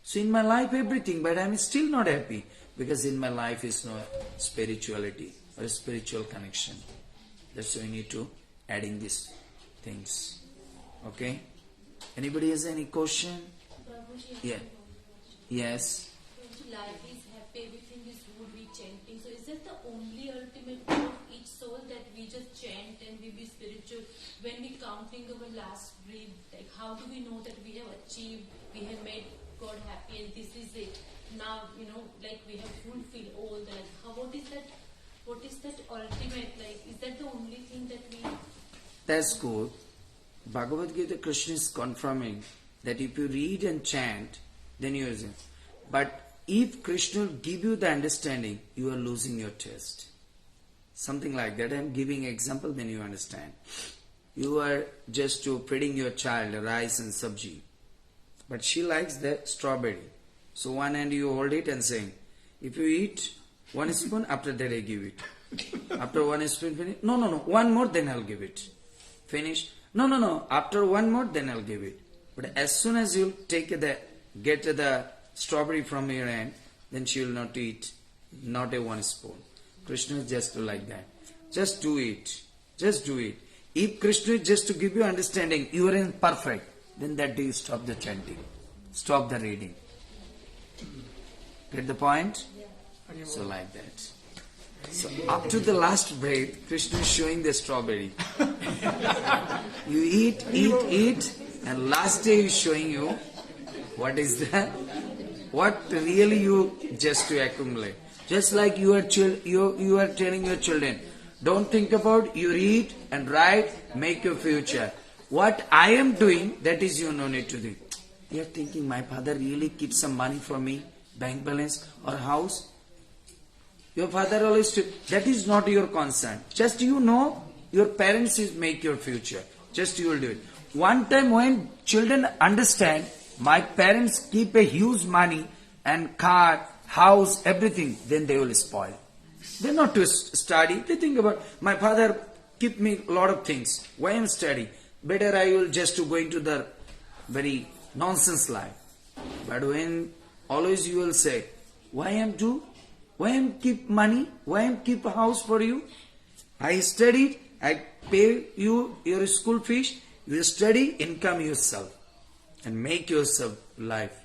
So in my life everything, but I am still not happy because in my life is no spirituality or a spiritual connection. That's why we need to adding these things. Okay? Anybody has any question? Yeah. Yes. Life is happy, everything is good, we chanting. So is that the only ultimate goal of each soul, that we just chant and we be spiritual? When we counting our last breath, like how do we know that we have achieved, we have made God happy and this is it? Now, like we have fulfilled all that. What is that ultimate, like is that the only thing that we... That's good. Bhagavad Gita, Krishna is confirming that if you read and chant, then you are... But if Krishna will give you the understanding, you are losing your taste. Something like that. I am giving example, then you understand. You are just feeding your child rice and sabji. But she likes the strawberry. So one hand you hold it and saying, if you eat 1 spoon, after that I give it. After 1 spoon, finish. No, one more, then I'll give it. Finish. No. After 1 more, then I'll give it. But as soon as you get the strawberry from your hand, then she will not eat, not a 1 spoon. Krishna is just like that. Just do it. Just do it. If Krishna is just to give you understanding, you are in perfect, then that day you stop the chanting. Stop the reading. Get the point? So like that. So up to the last breath, Krishna is showing the strawberry. You eat, and last day he is showing you what is that? What really you just to accumulate. Just like you are telling your children, don't think about, you read and write, make your future. What I am doing, that is you no need to do. You are thinking, my father really keeps some money for me, bank balance or house. Your father always, that is not your concern. Just your parents is make your future. Just you will do it. One time when children understand, my parents keep a huge money and car, house, everything, then they will spoil. They are not to study. They think about, my father keep me a lot of things. Why I am studying? Better I will just to go into the very nonsense life. But when always you will say, why I am keep money? Why I am keep a house for you? I studied, I pay you your school fees, you study, income yourself and make yourself life.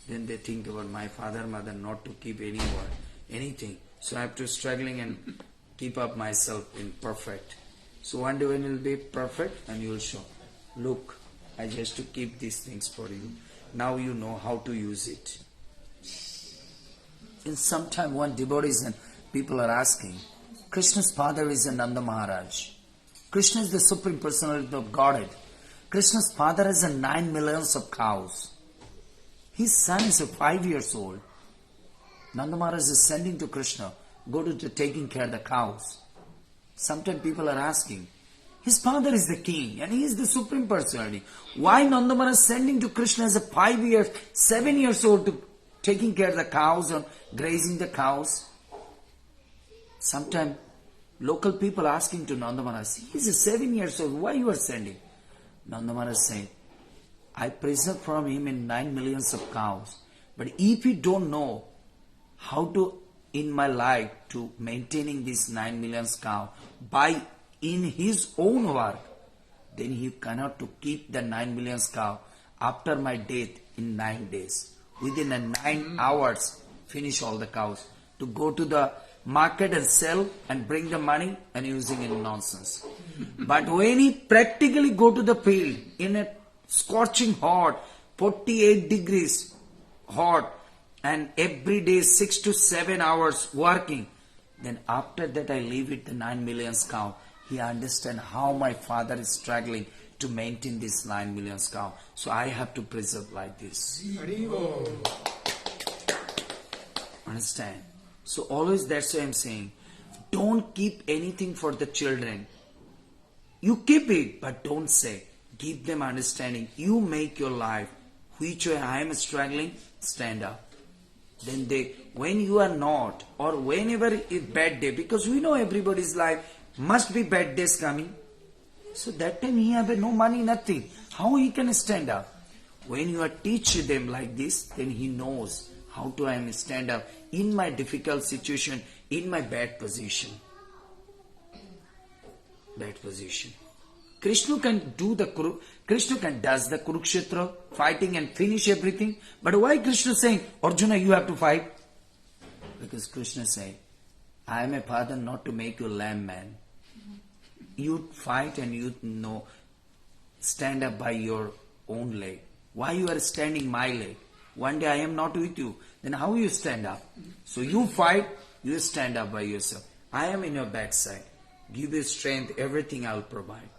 Then they think about my father, mother not to keep anything. So I have to struggling and keep up myself in perfect. So one day when you will be perfect and you will show, look, I just to keep these things for you. Now you know how to use it. In some time one devotees and people are asking, Krishna's father is Nanda Maharaj. Krishna is the Supreme Personality of Godhead. Krishna's father has 9 millions of cows. His son is 5 years old. Nanda Maharaj is sending to Krishna, go to taking care of the cows. Sometimes people are asking, his father is the king and he is the Supreme Personality. Why Nanda Maharaj is sending to Krishna as a 7 years old to taking care of the cows or grazing the cows? Sometimes local people asking to Nanda Maharaj, he is 7 years old, why you are sending? Nanda Maharaj saying, I preserve from him in 9 millions of cows. But if you don't know how to, in my life, to maintaining these 9 millions cow by in his own work, then he cannot to keep the 9 millions cow after my death in 9 days. Within 9 hours, finish all the cows. To go to the market and sell and bring the money and using it in nonsense. But when he practically go to the field in a scorching hot, 48 degrees hot, and every day 6 to 7 hours working, then after that I leave it the 9 millions cow. He understand how my father is struggling to maintain this 9 millions cow. So I have to preserve like this. Understand? So always that's why I'm saying, don't keep anything for the children. You keep it, but don't say. Give them understanding. You make your life which way I am struggling, stand up. Then when you are not, or whenever is bad day, because we know everybody's life must be bad days coming. So that time he have no money, nothing. How he can stand up? When you are teaching them like this, then he knows how to I am stand up in my difficult situation, in my bad position. Bad position. Krishna can does the Kurukshetra fighting and finish everything. But why Krishna saying, Arjuna, you have to fight? Because Krishna saying, I am a father not to make you lamb man. You fight and you know, stand up by your own leg. Why you are standing my leg? One day I am not with you. Then how you stand up? So you fight, you stand up by yourself. I am in your backside. Give you strength, everything I will provide.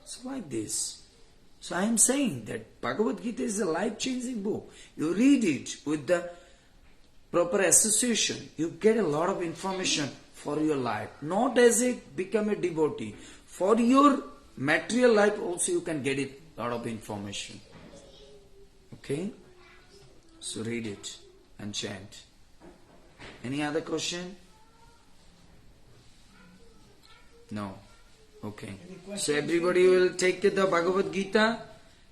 So like this. So I am saying that Bhagavad Gita is a life-changing book. You read it with the proper association. You get a lot of information for your life. Not as a become a devotee. For your material life also you can get it a lot of information. Okay? So read it and chant. Any other question? No. Okay. So everybody will take the Bhagavad Gita.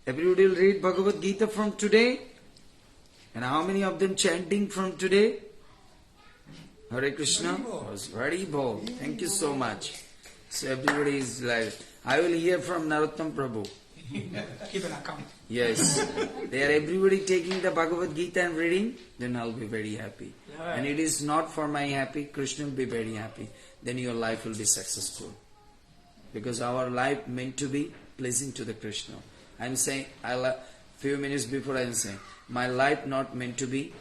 Everybody will read Bhagavad Gita from today. And how many of them chanting from today? Hare Krishna. Hari Bol. Thank you so much. So everybody is like, I will hear from Narottam Prabhu. Keep an account. Yes. They are everybody taking the Bhagavad Gita and reading, then I'll be very happy. Yeah. And it is not for my happy, Krishna will be very happy. Then your life will be successful. Because our life meant to be pleasing to the Krishna. I'm saying, few minutes before I'm saying, my life not meant to be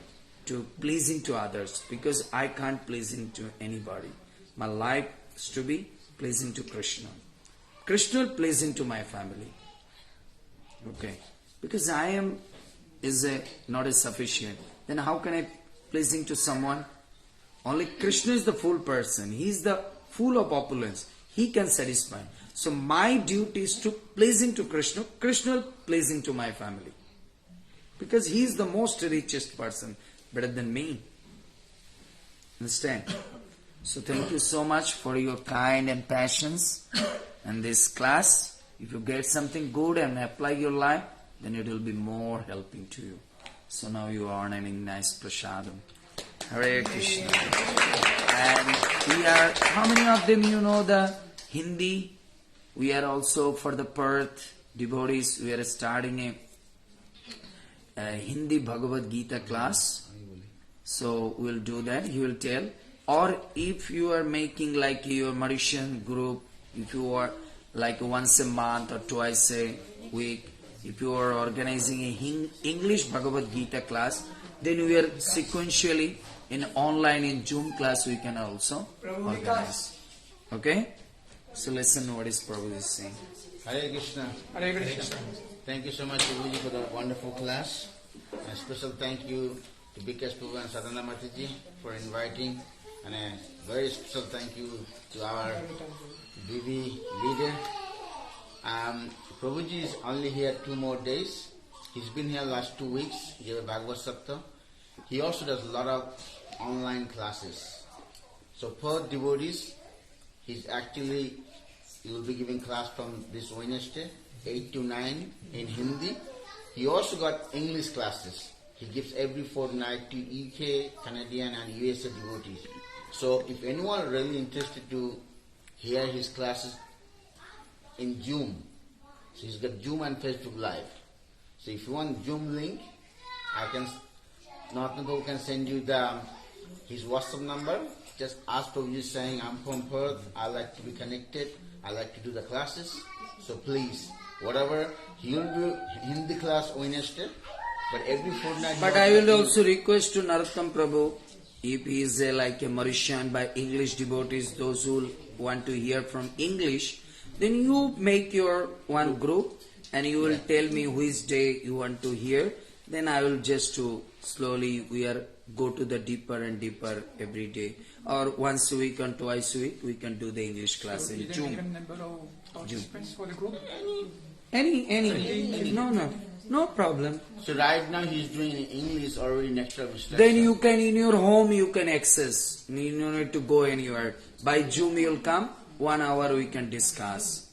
to pleasing to others. Because I can't pleasing to anybody. My life is to be pleasing to Krishna. Krishna pleasing to my family. Okay. Because I am not as sufficient. Then how can I pleasing to someone? Only Krishna is the full person. He is the full of opulence. He can satisfy. So my duty is to pleasing to Krishna. Krishna pleasing to my family. Because he is the most richest person. Better than me. Understand? So thank you so much for your kind and passions. And this class, if you get something good and apply your life, then it will be more helping to you. So now you are earning nice prasadam. Hare Krishna. And we are, how many of them you know the Hindi? We are also for the Perth devotees, we are starting a Hindi Bhagavad Gita class. So we'll do that, he will tell. Or if you are making like your Mauritian group, if you are like once a month or twice a week, if you are organizing a English Bhagavad Gita class, then we are sequentially in online in Zoom class we can also organize. Okay? So listen what is Prabhu is saying. Hare Krishna. Hare Krishna. Thank you so much, Prabhuji, for the wonderful class. A special thank you to Bikash Prabhu and Sadhana Mataji for inviting. And a very special thank you to our BB leader. Prabhuji is only here 2 more days. He's been here last 2 weeks. He gave a Bhagavad Sapta. He also does a lot of online classes. So for devotees, he will be giving class from this Wednesday, 8 to 9 in Hindi. He also got English classes. He gives every fortnight to UK, Canadian and USA devotees. So if anyone really interested to hear his classes in Zoom, so he's got Zoom and Facebook Live. So if you want Zoom link, Northern Prabhu can send you his WhatsApp number. Just ask Prabhuji saying, I'm from Perth, I like to be connected, I like to do the classes. So please, whatever, he will do Hindi class Wednesday, but every fortnight. But I will also request to Narottam Prabhu, if he is like a Mauritian by English devotees, those who want to hear from English, then you make your one group and you will tell me which day you want to hear. Then I will just to slowly go to the deeper and deeper every day. Or once a week or twice a week we can do the English class in June. Number of participants for the group? Any. No. No problem. So right now he's doing English already next to his Then you can, in your home, you can access. You don't need to go anywhere. By Zoom, you'll come. 1 hour we can discuss.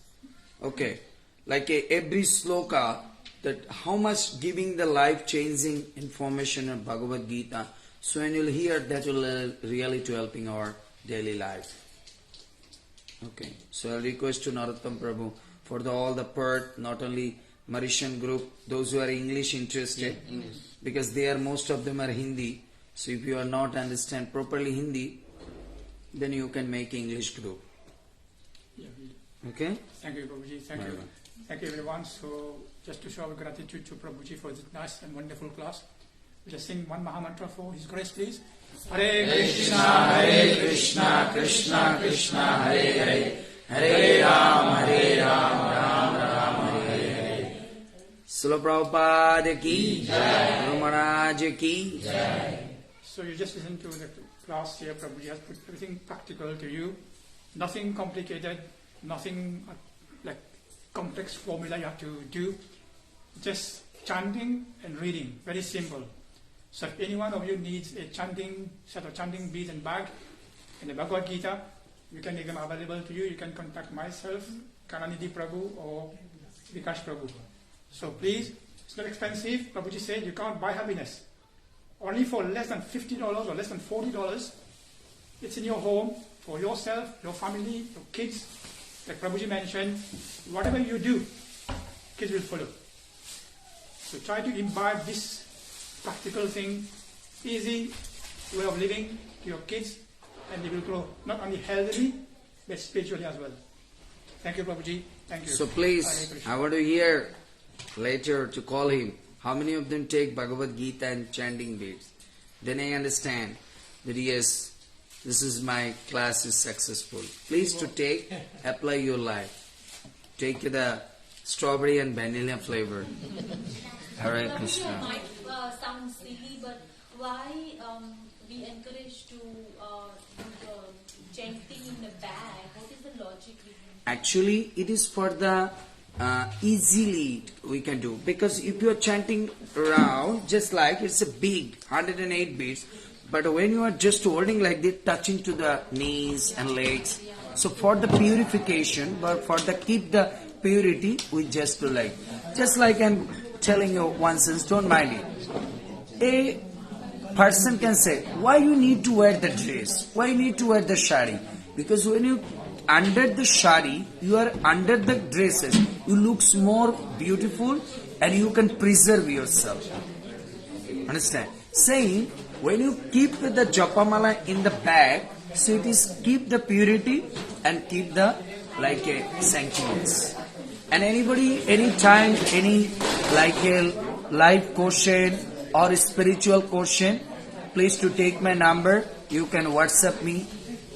Okay. Like every sloka, that how much giving the life-changing information in Bhagavad Gita. So when you'll hear, that will really to helping our daily life. Okay. So I'll request to Narottam Prabhu for all the Perth, not only Mauritian group, those who are English interested, English. because they are, most of them are Hindi. So if you are not understand properly Hindi, then you can make English group. Okay? Thank you, Prabhuji. Thank you. Thank you, everyone. So, just to show our gratitude to Prabhuji for this nice and wonderful class, we just sing one Mahamantra for His grace, please. Hare Krishna, Krishna Krishna, Hare Hare, Hare Ram, Ram Ram, Hare Hare. Srila Prabhupada ki jai, Guru Maharaj ki jai. So you just listen to the class here. Prabhuji has put everything practical to you. Nothing complicated, nothing like complex formula you have to do. Just chanting and reading, very simple. So if any one of you needs a set of chanting beads and bag in the Bhagavad Gita, you can make them available to you. You can contact myself, Karanidhi Prabhu or Vikash Prabhu. So please, it's not expensive. Prabhuji said you can't buy happiness. Only for less than $50 or less than $40, it's in your home, for yourself, your family, your kids. Like Prabhuji mentioned, whatever you do, kids will follow. So try to imbibe this practical thing, easy way of living to your kids, and they will grow not only healthily, but spiritually as well. Thank you, Prabhuji. Thank you. So please, I want to hear later to call him. How many of them take Bhagavad Gita and chanting beads? Then I understand that yes, this is my class is successful. Please to take, apply your life. Take the strawberry and vanilla flavor. Hare Krishna. It might sound silly, but why we encourage to do the chanting in the bag? What is the logic behind? Actually, it is for the easily we can do, because if you are chanting around, just like it's a big 108 beats, but when you are just holding like this, touching to the knees and legs, so for the purification, but for the keep the purity, we just do like I'm telling you one sense, don't mind it. A person can say, why you need to wear the dress? Why you need to wear the shari? Because when you under the shari, you are under the dresses, you looks more beautiful and you can preserve yourself. Understand? Saying, when you keep the japamala in the bag, so it is keep the purity and keep the like a sanctity. And anybody, anytime, any like a life question or a spiritual question, please to take my number. You can WhatsApp me.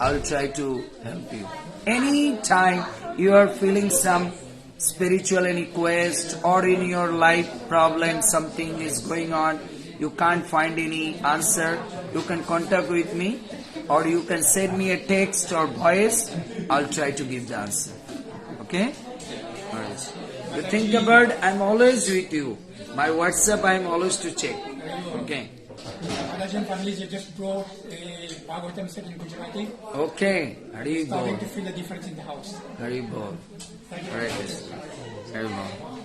I'll try to help you. Anytime you are feeling some spiritual any quest or in your life problem, something is going on, you can't find any answer, you can contact with me or you can send me a text or voice. I'll try to give the answer. Okay? Alright. You think about it, I'm always with you. My WhatsApp I'm always to check. Okay. Alajan families just brought a Bhagavatam set in Gujarati. Okay. Hari Starting Bol. to feel the difference in the house. Hari Bol. Thank you. Alright. Hari Bol.